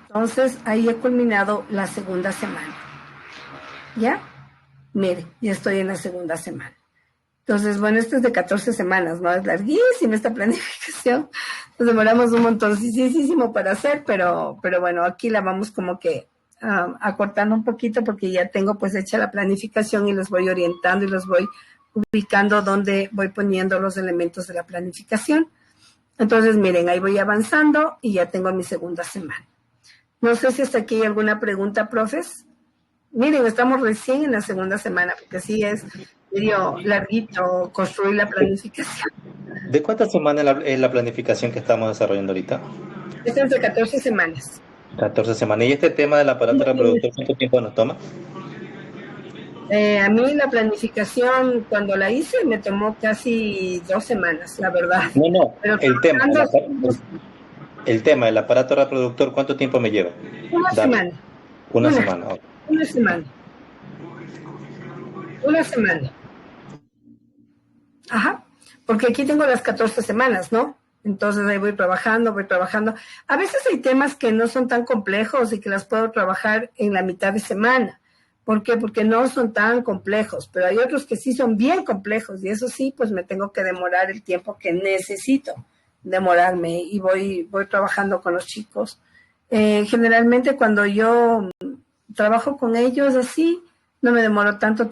S1: Entonces, ahí he culminado la segunda semana. ¿Ya? Mire, ya estoy en la segunda semana. Entonces, bueno, esto es de 14 semanas, ¿no? Es larguísima esta planificación. Nos demoramos un montoncísimo para hacer, pero bueno, aquí la vamos como que acortando un poquito porque ya tengo pues hecha la planificación y los voy orientando y los voy ubicando donde voy poniendo los elementos de la planificación. Entonces, miren, ahí voy avanzando y ya tengo mi segunda semana. No sé si hasta aquí hay alguna pregunta, profes. Miren, estamos recién en la segunda semana, porque sí es medio larguito construir la planificación.
S2: ¿De cuántas semanas es la planificación que estamos desarrollando ahorita?
S1: Esta es de 14 semanas.
S2: 14 semanas. ¿Y este tema del aparato reproductor cuánto tiempo nos toma?
S1: A mí la planificación, cuando la hice, me tomó casi 2 semanas, la verdad.
S2: No,
S1: pero
S2: el tema del aparato reproductor, ¿cuánto tiempo me lleva?
S1: Una semana.
S2: Una semana. Okay.
S1: Una semana. Ajá. Porque aquí tengo las 14 semanas, ¿no? Entonces ahí voy trabajando. A veces hay temas que no son tan complejos y que las puedo trabajar en la mitad de semana. ¿Por qué? Porque no son tan complejos, pero hay otros que sí son bien complejos y eso sí, pues me tengo que demorar el tiempo que necesito demorarme y voy trabajando con los chicos. Generalmente cuando yo trabajo con ellos así, no me demoro tanto,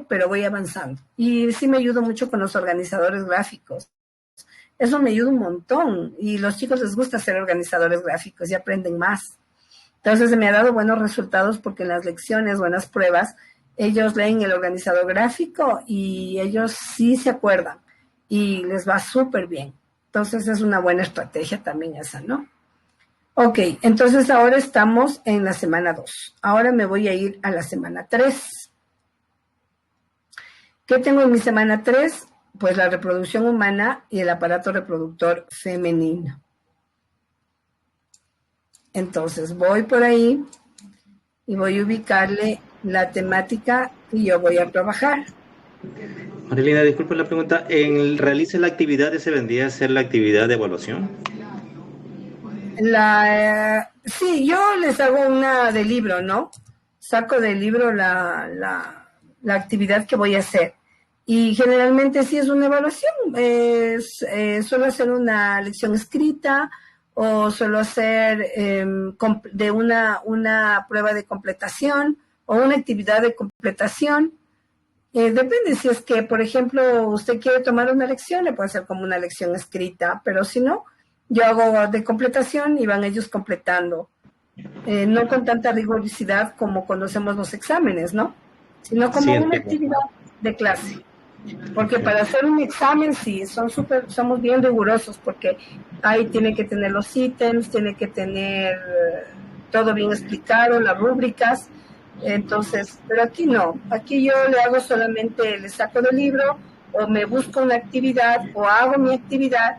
S1: pero voy avanzando. Y sí me ayudo mucho con los organizadores gráficos. Eso me ayuda un montón y los chicos les gusta ser organizadores gráficos y aprenden más. Entonces me ha dado buenos resultados porque en las lecciones o en las pruebas ellos leen el organizador gráfico y ellos sí se acuerdan y les va súper bien. Entonces es una buena estrategia también esa, ¿no? Ok, entonces ahora estamos en la semana 2. Ahora me voy a ir a la semana 3. ¿Qué tengo en mi semana 3? Pues la reproducción humana y el aparato reproductor femenino. Entonces voy por ahí y voy a ubicarle la temática que yo voy a trabajar.
S2: Marilena, disculpe la pregunta. ¿En realice la actividad se vendría a ser la actividad de evaluación?
S1: Sí, yo les hago una de libro, ¿no? Saco del libro la actividad que voy a hacer. Y generalmente sí es una evaluación. Suelo hacer una lección escrita o suelo hacer de una prueba de completación o una actividad de completación. Depende si es que, por ejemplo, usted quiere tomar una lección, le puede hacer como una lección escrita, pero si no, yo hago de completación y van ellos completando. No con tanta rigurosidad como cuando hacemos los exámenes, ¿no? Sino como
S2: Sí,
S1: una
S2: entiendo.
S1: actividad de clase. Porque para hacer un examen sí, somos bien rigurosos porque ahí tiene que tener los ítems, tiene que tener todo bien explicado, las rúbricas. Entonces, pero aquí no, aquí yo le hago solamente, le saco del libro o me busco una actividad o hago mi actividad,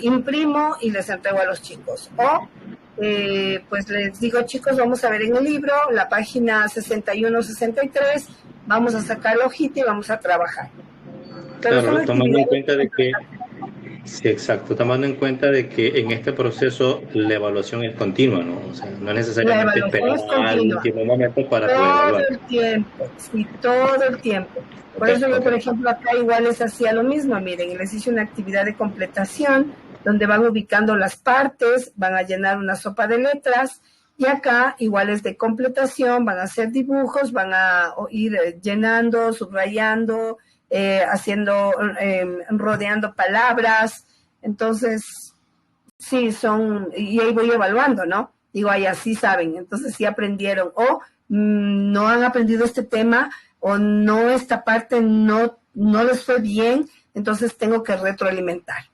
S1: imprimo y les entrego a los chicos. O pues les digo, chicos, vamos a ver en el libro, la página 61-63, vamos a sacar la hojita y vamos a trabajar. Pero son
S2: Claro, tomando en
S1: actividades.
S2: cuenta de que, sí, exacto, tomando en cuenta de que en este proceso la evaluación es continua, ¿no? O sea, no
S1: La
S2: necesariamente
S1: evaluación
S2: esperar
S1: es
S2: al
S1: continua.
S2: último momento para poder
S1: Todo
S2: evaluar.
S1: el tiempo, sí, todo el tiempo. Por
S2: Ok,
S1: eso yo,
S2: ok.
S1: por ejemplo, acá igual les hacía lo mismo, miren, les hice una actividad de completación donde van ubicando las partes, van a llenar una sopa de letras y acá igual es de completación, van a hacer dibujos, van a ir llenando, subrayando, haciendo, rodeando palabras. Entonces, sí, y ahí voy evaluando, ¿no? Digo, ay, así saben, entonces sí aprendieron, o no han aprendido este tema, o no, esta parte no les fue bien, entonces tengo que retroalimentar.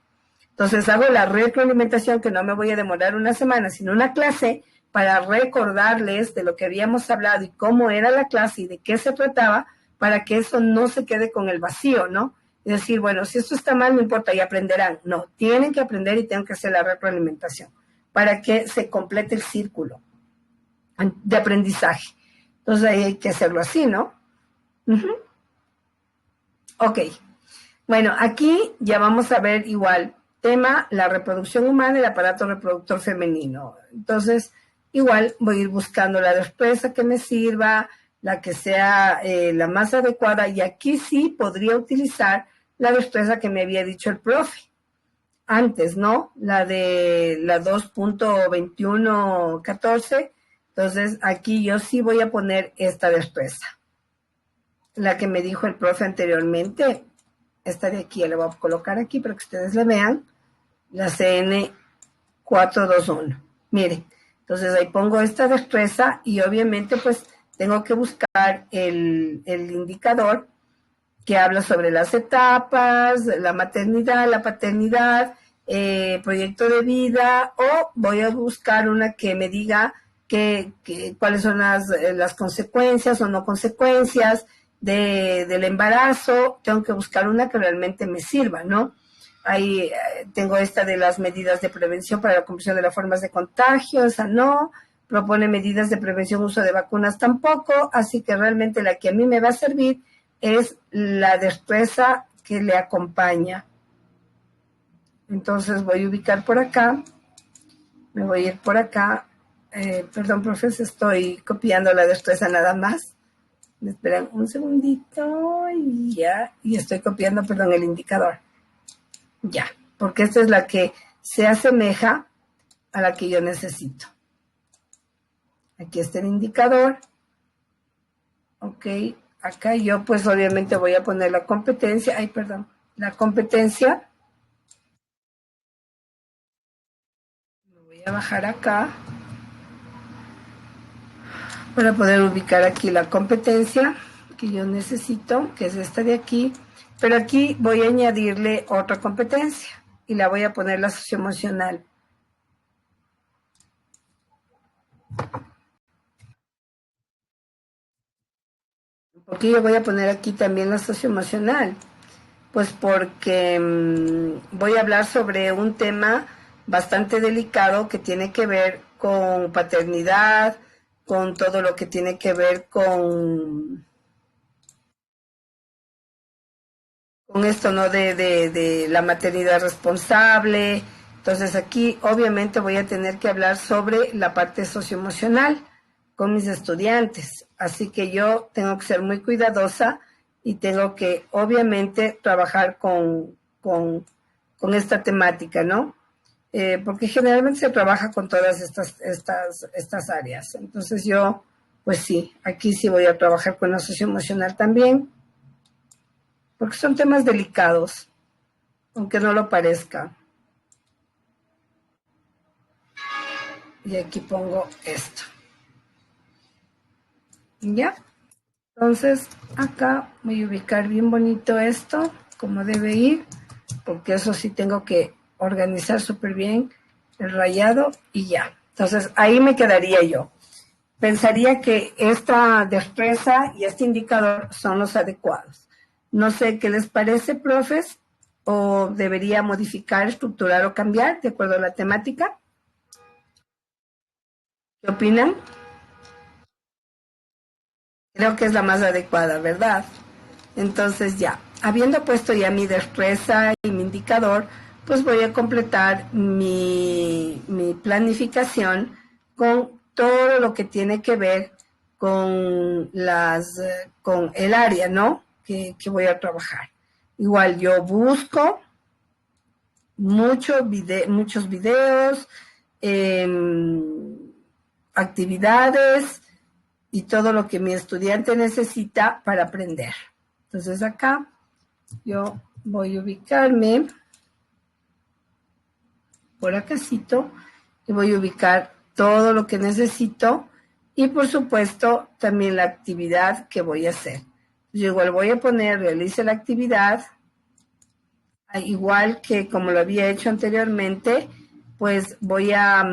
S1: Entonces hago la retroalimentación, que no me voy a demorar una semana, sino una clase, para recordarles de lo que habíamos hablado y cómo era la clase y de qué se trataba, para que eso no se quede con el vacío, ¿no? Y decir, bueno, si esto está mal, no importa, y aprenderán. No, tienen que aprender y tengo que hacer la retroalimentación para que se complete el círculo de aprendizaje. Entonces hay que hacerlo así, ¿no? Uh-huh. Ok. Bueno, aquí ya vamos a ver igual tema, la reproducción humana y el aparato reproductor femenino. Entonces, igual voy a ir buscando la respuesta que me sirva, la que sea la más adecuada, y aquí sí podría utilizar la respuesta que me había dicho el profe antes, ¿no? La de la 2.2114. Entonces, aquí yo sí voy a poner esta respuesta. La que me dijo el profe anteriormente, esta de aquí, la voy a colocar aquí para que ustedes la vean, la CN421. Miren, entonces ahí pongo esta destreza y obviamente pues tengo que buscar el indicador que habla sobre las etapas, la maternidad, la paternidad, proyecto de vida, o voy a buscar una que me diga cuáles son las consecuencias o no consecuencias del embarazo. Tengo que buscar una que realmente me sirva, ¿no? Ahí tengo esta de las medidas de prevención para la comprensión de las formas de contagio, esa no. Propone medidas de prevención, uso de vacunas tampoco, así que realmente la que a mí me va a servir es la destreza que le acompaña. Entonces voy a ubicar por acá, me voy a ir por acá. Perdón, profes, estoy copiando la destreza nada más. Me esperan un segundito y ya, y estoy copiando, perdón, el indicador. Ya, porque esta es la que se asemeja a la que yo necesito. Aquí está el indicador. Ok, acá yo pues obviamente voy a poner la competencia. Ay, perdón, la competencia. Me voy a bajar acá para poder ubicar aquí la competencia que yo necesito, que es esta de aquí. Pero aquí voy a añadirle otra competencia y la voy a poner la socioemocional. Porque yo voy a poner aquí también la socioemocional, pues porque voy a hablar sobre un tema bastante delicado que tiene que ver con paternidad, con todo lo que tiene que ver con con esto, ¿no? De la maternidad responsable. Entonces aquí obviamente voy a tener que hablar sobre la parte socioemocional con mis estudiantes. Así que yo tengo que ser muy cuidadosa y tengo que obviamente trabajar con esta temática, ¿no? Porque generalmente se trabaja con todas estas áreas. Entonces yo, pues sí, aquí sí voy a trabajar con la socioemocional también, porque son temas delicados, aunque no lo parezca. Y aquí pongo esto. ¿Ya? Entonces, acá voy a ubicar bien bonito esto, como debe ir, porque eso sí tengo que organizar súper bien el rayado y ya. Entonces, ahí me quedaría yo. Pensaría que esta destreza y este indicador son los adecuados. No sé qué les parece, profes, o debería modificar, estructurar o cambiar de acuerdo a la temática. ¿Qué opinan? Creo que es la más adecuada, ¿verdad? Entonces ya, habiendo puesto ya mi destreza y mi indicador, pues voy a completar mi planificación con todo lo que tiene que ver con con el área, ¿no? Que voy a trabajar. Igual yo busco muchos videos, actividades y todo lo que mi estudiante necesita para aprender. Entonces acá yo voy a ubicarme por acácito y voy a ubicar todo lo que necesito y por supuesto también la actividad que voy a hacer. Yo igual voy a poner, realice la actividad, igual que como lo había hecho anteriormente, pues voy a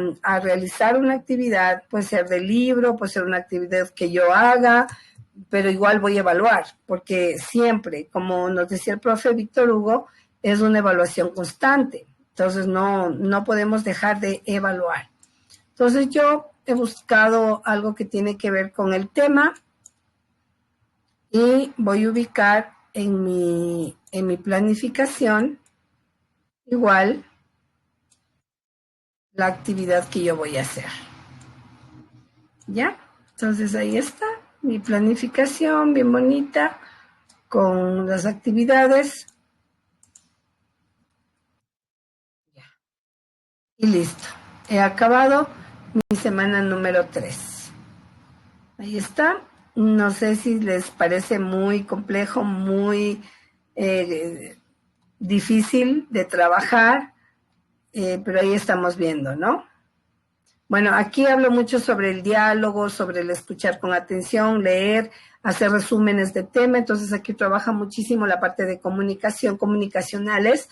S1: realizar una actividad, puede ser de libro, puede ser una actividad que yo haga, pero igual voy a evaluar, porque siempre, como nos decía el profe Víctor Hugo, es una evaluación constante. Entonces no podemos dejar de evaluar. Entonces yo he buscado algo que tiene que ver con el tema y voy a ubicar en mi planificación igual la actividad que yo voy a hacer. ¿Ya? Entonces ahí está mi planificación bien bonita con las actividades. Ya. Y listo. He acabado mi semana número 3. Ahí está. No sé si les parece muy complejo, muy difícil de trabajar, pero ahí estamos viendo, ¿no? Bueno, aquí hablo mucho sobre el diálogo, sobre el escuchar con atención, leer, hacer resúmenes de tema. Entonces aquí trabaja muchísimo la parte de comunicación, comunicacionales,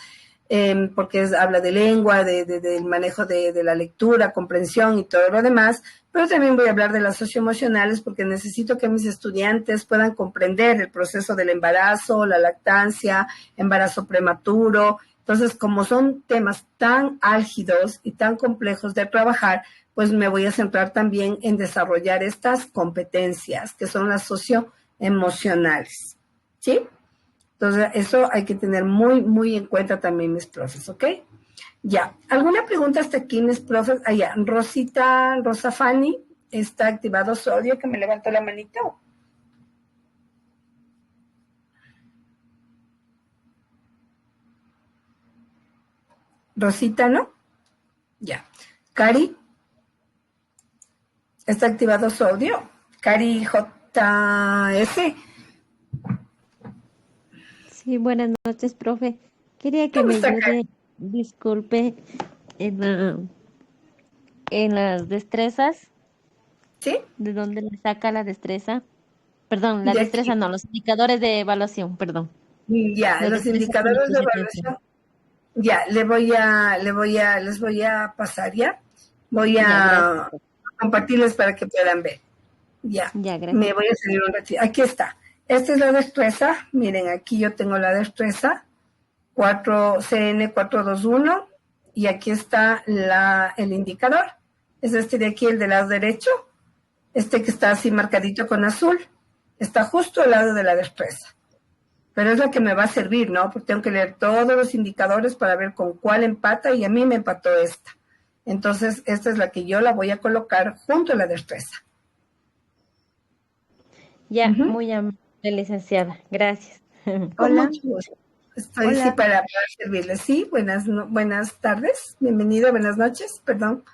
S1: porque habla de lengua, del manejo de la lectura, comprensión y todo lo demás. Pero también voy a hablar de las socioemocionales porque necesito que mis estudiantes puedan comprender el proceso del embarazo, la lactancia, embarazo prematuro. Entonces, como son temas tan álgidos y tan complejos de trabajar, pues me voy a centrar también en desarrollar estas competencias que son las socioemocionales, ¿sí? Entonces, eso hay que tener muy, muy en cuenta también, mis profes, ¿ok? Ya, ¿alguna pregunta hasta aquí, mis profes? Allá, Rosa Fanny, ¿está activado su audio que me levantó la manito? Rosita, ¿no? Ya. Cari, ¿está activado su audio? Cari JS.
S6: Sí, buenas noches, profe. Quería que me ayude, disculpe, en las destrezas.
S1: ¿Sí?
S6: ¿De dónde le saca la destreza? Perdón, la
S1: De
S6: destreza
S1: aquí.
S6: no, los indicadores de evaluación, perdón.
S1: Ya,
S6: Las
S1: los
S6: destrezas
S1: indicadores de
S6: cínicos y atención.
S1: evaluación. Ya, les voy a pasar ya. Voy
S6: Ya, gracias.
S1: a compartirles para que puedan ver. Ya,
S6: Ya, gracias.
S1: me voy a salir un ratito. Aquí está. Esta es la destreza. Miren, aquí yo tengo la destreza 4CN421 y aquí está el indicador. Es este de aquí, el del lado derecho. Este que está así marcadito con azul. Está justo al lado de la destreza. pero es la que me va a servir, ¿no? Porque tengo que leer todos los indicadores para ver con cuál empata y a mí me empató esta. Entonces, esta es la que yo la voy a colocar junto a la destreza.
S6: Ya, muy amable, licenciada. Gracias.
S1: Con
S7: Hola.
S1: mucho gusto. Estoy
S7: Hola.
S1: sí para servirle. Sí, buenas tardes. Bienvenido, buenas noches, perdón.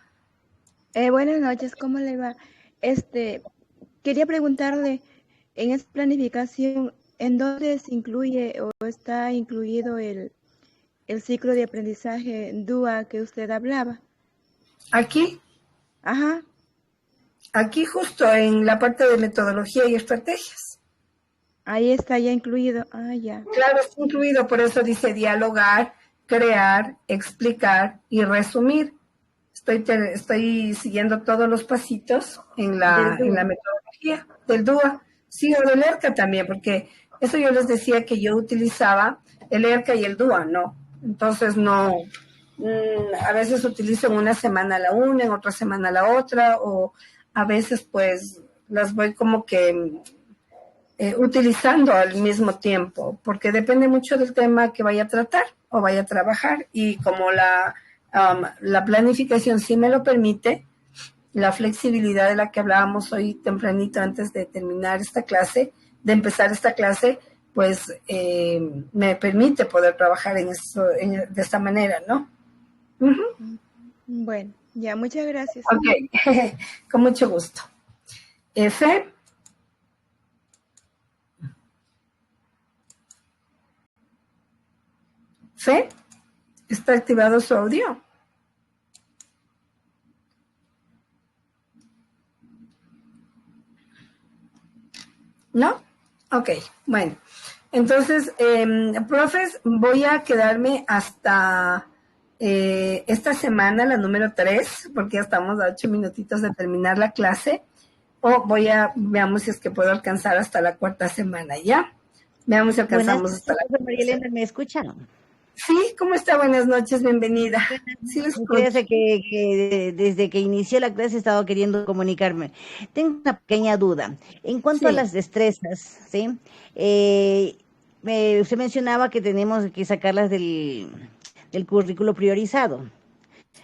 S7: Buenas noches, ¿cómo le va? Quería preguntarle, en esta planificación, ¿en dónde se incluye o está incluido el ciclo de aprendizaje DUA que usted hablaba?
S1: Aquí,
S7: Ajá,
S1: aquí justo en la parte de metodología y estrategias.
S7: ahí está ya incluido. Ah, ya.
S1: Claro, está incluido, por eso dice dialogar, crear, explicar y resumir. Estoy siguiendo todos los pasitos en la metodología del DUA. Sí, o del ERCA también, porque eso yo les decía que yo utilizaba el ERCA y el DUA, ¿no? Entonces no, a veces utilizo en una semana la una, en otra semana la otra, o a veces pues las voy como que utilizando al mismo tiempo, porque depende mucho del tema que vaya a tratar o vaya a trabajar, y como la planificación sí me lo permite, la flexibilidad de la que hablábamos hoy tempranito antes de terminar esta clase, de empezar esta clase, pues me permite poder trabajar en eso, de esta manera, ¿no?
S7: Bueno, ya, muchas gracias.
S1: Ok, con mucho gusto. F. Fe, ¿está activado su audio? ¿No? Ok, bueno. Entonces, profes, voy a quedarme hasta esta semana, la número 3, porque ya estamos a 8 minutitos de terminar la clase. O veamos si es que puedo alcanzar hasta la 4ª semana, ¿ya? Veamos si alcanzamos hasta la 4ª
S8: María Elena, ¿me escuchan?
S1: Sí, ¿cómo está? Buenas noches, bienvenida. Sí, les
S8: Fíjese que desde que inició la clase he estado queriendo comunicarme. Tengo una pequeña duda. En cuanto a las destrezas, ¿sí? Usted mencionaba que tenemos que sacarlas del currículo priorizado.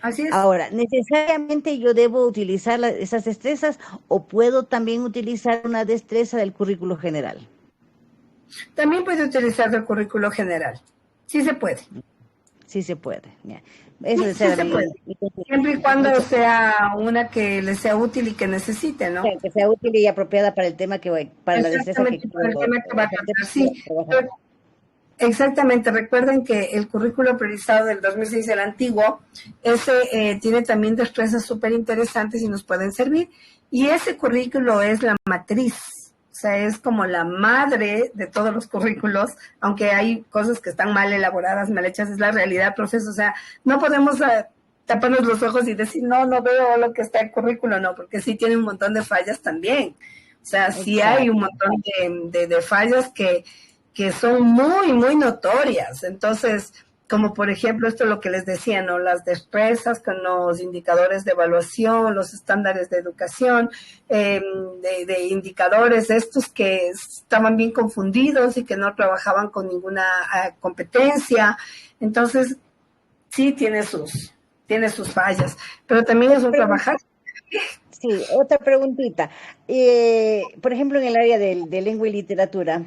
S1: Así es.
S8: Ahora, ¿necesariamente yo debo utilizar esas destrezas o puedo también utilizar una destreza del currículo general?
S1: También puede utilizar del currículo general. Sí se puede.
S8: Sí se puede. Ya. Eso
S1: Sí se puede. Siempre y cuando sea una que le sea útil y que necesite, ¿no?
S8: Que sea útil y apropiada para el tema para la destreza que
S1: para el tema que va a tratar, sí. Exactamente, recuerden que el currículo priorizado del 2006, el antiguo, ese tiene también destrezas súper interesantes y nos pueden servir. Y ese currículo es la matriz, o sea, es como la madre de todos los currículos, aunque hay cosas que están mal elaboradas, mal hechas, es la realidad, profesor. O sea, no podemos taparnos los ojos y decir, no veo lo que está en el currículo, no, porque sí tiene un montón de fallas también. O sea, sí hay un montón de fallas que son muy, muy notorias. Entonces, como por ejemplo esto es lo que les decía, ¿no? Las destrezas con los indicadores de evaluación, los estándares de educación, de indicadores estos que estaban bien confundidos y que no trabajaban con ninguna competencia. Entonces, sí tiene sus fallas, pero también es un trabajar.
S8: Sí, otra preguntita. Por ejemplo, en el área de lengua y literatura,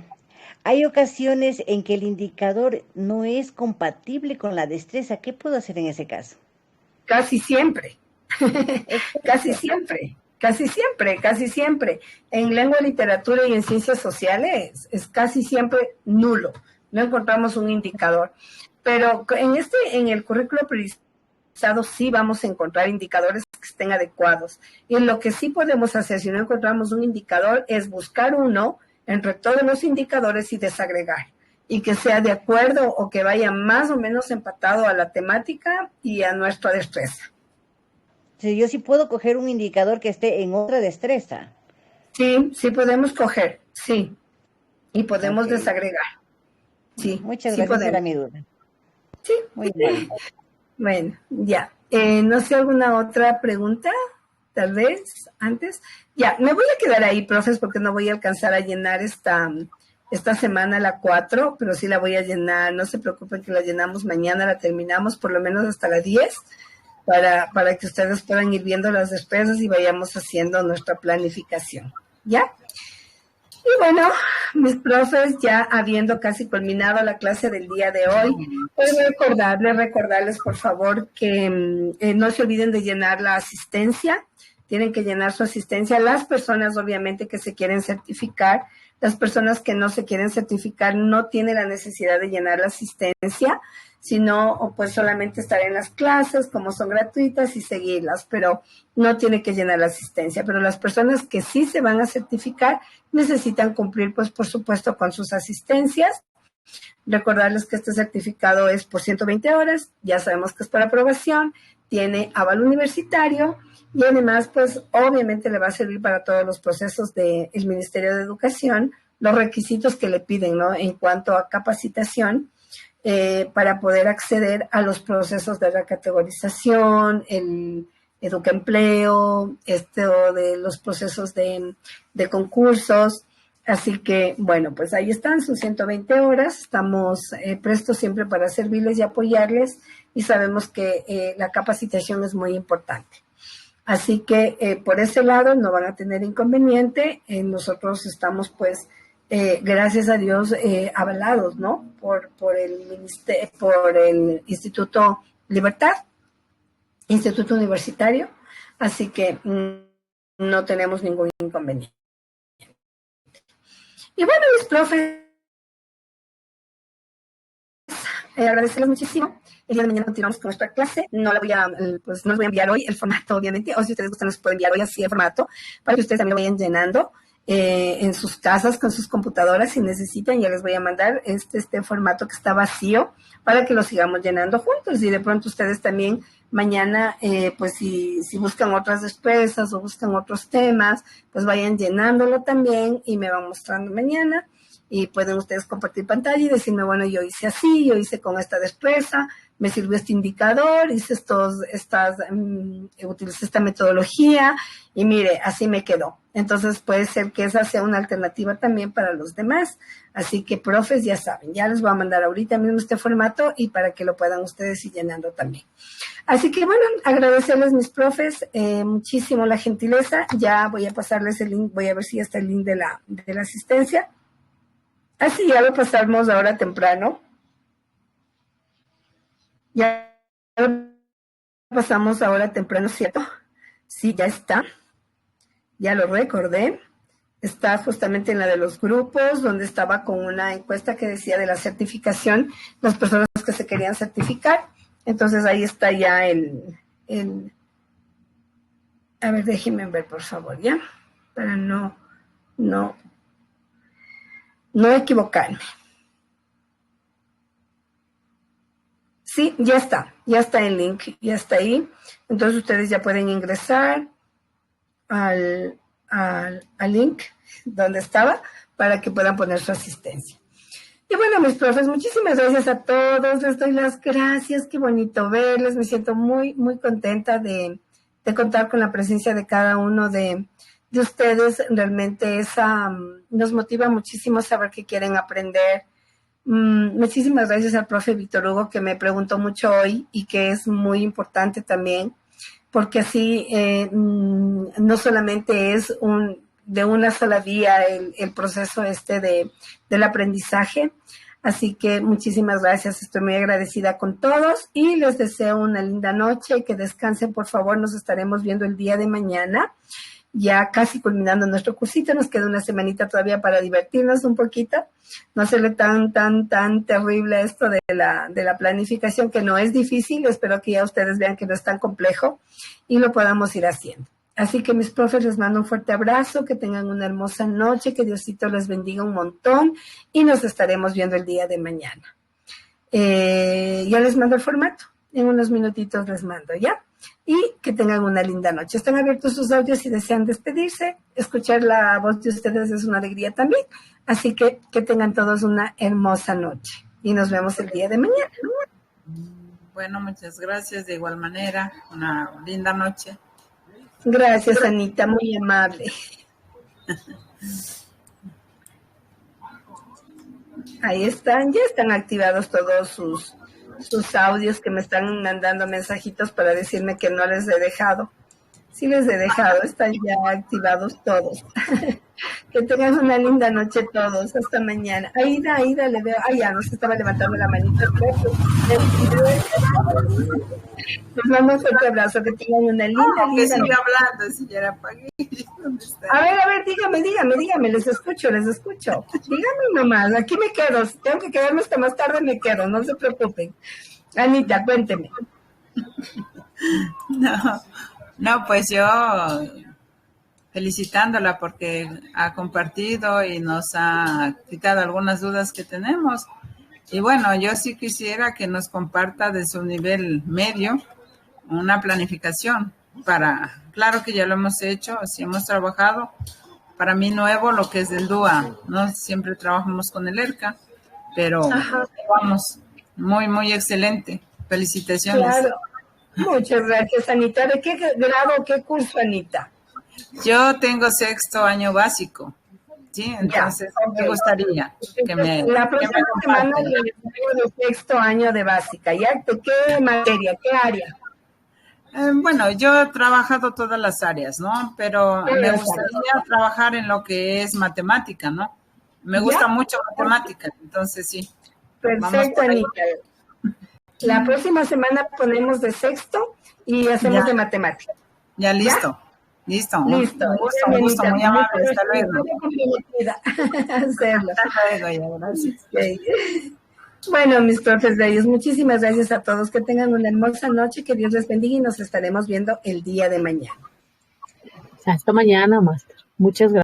S8: hay ocasiones en que el indicador no es compatible con la destreza. ¿Qué puedo hacer en ese caso?
S1: Casi siempre. Casi siempre. En lengua, literatura y en ciencias sociales es casi siempre nulo. No encontramos un indicador. Pero en el currículo priorizado sí vamos a encontrar indicadores que estén adecuados. Y lo que sí podemos hacer si no encontramos un indicador es buscar uno entre todos los indicadores y desagregar, y que sea de acuerdo o que vaya más o menos empatado a la temática y a nuestra destreza.
S8: Sí, yo sí puedo coger un indicador que esté en otra destreza.
S1: Sí podemos coger, sí, y podemos desagregar. Sí,
S8: muchas
S1: sí
S8: gracias, era mi duda.
S1: Sí.
S8: Muy bien.
S1: Bueno, ya. No sé, ¿alguna otra pregunta? Tal vez antes. Ya, me voy a quedar ahí, profes, porque no voy a alcanzar a llenar esta semana la 4, pero sí la voy a llenar. No se preocupen que la llenamos mañana, la terminamos por lo menos hasta las 10 para que ustedes puedan ir viendo las despesas y vayamos haciendo nuestra planificación. ¿Ya? Y bueno, mis profes, ya habiendo casi culminado la clase del día de hoy, pues recordarles por favor que no se olviden de llenar la asistencia. Tienen que llenar su asistencia. Las personas, obviamente, que se quieren certificar, las personas que no se quieren certificar no tienen la necesidad de llenar la asistencia, sino pues solamente estar en las clases, como son gratuitas, y seguirlas, pero no tiene que llenar la asistencia. Pero las personas que sí se van a certificar necesitan cumplir, pues por supuesto, con sus asistencias. Recordarles que este certificado es por 120 horas, ya sabemos que es para aprobación, tiene aval universitario y además, pues obviamente le va a servir para todos los procesos del Ministerio de Educación, los requisitos que le piden, ¿no? En cuanto a capacitación, para poder acceder a los procesos de recategorización, el educaempleo, o de los procesos de concursos. Así que, bueno, pues ahí están sus 120 horas. Estamos prestos siempre para servirles y apoyarles y sabemos que la capacitación es muy importante. Así que por ese lado no van a tener inconveniente. Nosotros estamos, pues, gracias a Dios, avalados, ¿no? Por el Instituto Libertad, Instituto Universitario. Así que no tenemos ningún inconveniente. Y bueno, mis profes, agradecerles muchísimo. El día de mañana continuamos con nuestra clase. No les voy a enviar hoy el formato, obviamente, o si ustedes gustan, les puedo enviar hoy así el formato para que ustedes también lo vayan llenando en sus casas con sus computadoras si necesitan. Ya les voy a mandar este formato que está vacío para que lo sigamos llenando juntos. Y de pronto ustedes también mañana, pues si buscan otras despesas o buscan otros temas, pues vayan llenándolo también y me van mostrando mañana. Y pueden ustedes compartir pantalla y decirme, bueno, yo hice así, yo hice con esta destreza, me sirvió este indicador, utilicé esta metodología y mire, así me quedó. Entonces puede ser que esa sea una alternativa también para los demás. Así que, profes, ya saben, ya les voy a mandar ahorita mismo este formato y para que lo puedan ustedes ir llenando también. Así que, bueno, agradecerles, mis profes, muchísimo la gentileza. Ya voy a pasarles el link, voy a ver si ya está el link de la asistencia. Así ya lo pasamos ahora temprano. Ya lo pasamos ahora temprano, ¿cierto? Sí, ya está. Ya lo recordé. Está justamente en la de los grupos, donde estaba con una encuesta que decía de la certificación, las personas que se querían certificar. Entonces ahí está ya a ver, déjenme ver, por favor, ¿ya? Para no equivocarme. Sí, ya está el link, ya está ahí. Entonces ustedes ya pueden ingresar al link donde estaba para que puedan poner su asistencia. Y bueno, mis profes, muchísimas gracias a todos. Les doy las gracias. Qué bonito verles. Me siento muy, muy contenta de contar con la presencia de cada uno de ustedes. Realmente nos motiva muchísimo saber que quieren aprender. Muchísimas gracias al profe Víctor Hugo, que me preguntó mucho hoy y que es muy importante también, porque así no solamente es de una sola vía el proceso del aprendizaje. Así que muchísimas gracias, estoy muy agradecida con todos y les deseo una linda noche, que descansen por favor. Nos estaremos viendo el día de mañana, ya casi culminando nuestro cursito. Nos queda una semanita todavía para divertirnos un poquito, no hacerle tan terrible esto de la planificación, que no es difícil. Espero que ya ustedes vean que no es tan complejo y lo podamos ir haciendo. Así que, mis profes, les mando un fuerte abrazo, que tengan una hermosa noche, que Diosito les bendiga un montón y nos estaremos viendo el día de mañana. Ya les mando el formato, en unos minutitos les mando, ¿ya? Y que tengan una linda noche. Están abiertos sus audios si desean despedirse. Escuchar la voz de ustedes es una alegría también. Así que tengan todos una hermosa noche y nos vemos el día de mañana.
S9: Bueno, muchas gracias. De igual manera, una linda noche.
S1: Gracias, Anita, muy amable. Ahí están, ya están activados todos sus audios que me están mandando mensajitos para decirme que no les he dejado. Sí les he dejado, están ya activados todos. Que tengan una linda noche todos, hasta mañana. Aida, le veo, ya nos estaba levantando la manita. Les mando un fuerte abrazo, que tengan una linda
S9: que
S1: noche.
S9: sigue hablando, señora Pagui.
S1: A ver, dígame, les escucho. Dígame nomás, aquí me quedo, si tengo que quedarme hasta más tarde me quedo, no se preocupen. Anita, cuénteme.
S9: No, pues yo felicitándola porque ha compartido y nos ha quitado algunas dudas que tenemos. Y bueno, yo sí quisiera que nos comparta de su nivel medio una planificación claro que ya lo hemos hecho, sí hemos trabajado. Para mí nuevo lo que es del DUA, ¿no? Siempre trabajamos con el ERCA, pero vamos, muy, muy excelente. Felicitaciones.
S1: Claro. Muchas gracias, Anita. ¿De qué grado, qué curso, Anita?
S9: Yo tengo 6º año básico, ¿sí? Entonces me gustaría que me...
S1: La próxima semana le tengo de 6º año de básica, ¿ya? ¿De qué materia, qué área?
S9: Bueno, yo he trabajado todas las áreas, ¿no? Pero me gustaría trabajar en lo que es matemática, ¿no? Me gusta mucho matemática, entonces sí.
S1: Perfecto, Anita. La próxima semana ponemos de 6º y hacemos de matemática.
S9: Ya, listo.
S1: Listo.
S9: Un gusto, muy amable. Hasta luego.
S1: Hacerlo.
S9: Hasta luego, ya, gracias.
S1: Okay. Bueno, mis profes bellos, muchísimas gracias a todos. Que tengan una hermosa noche, que Dios les bendiga y nos estaremos viendo el día de mañana.
S10: Hasta mañana, Máster. Muchas gracias.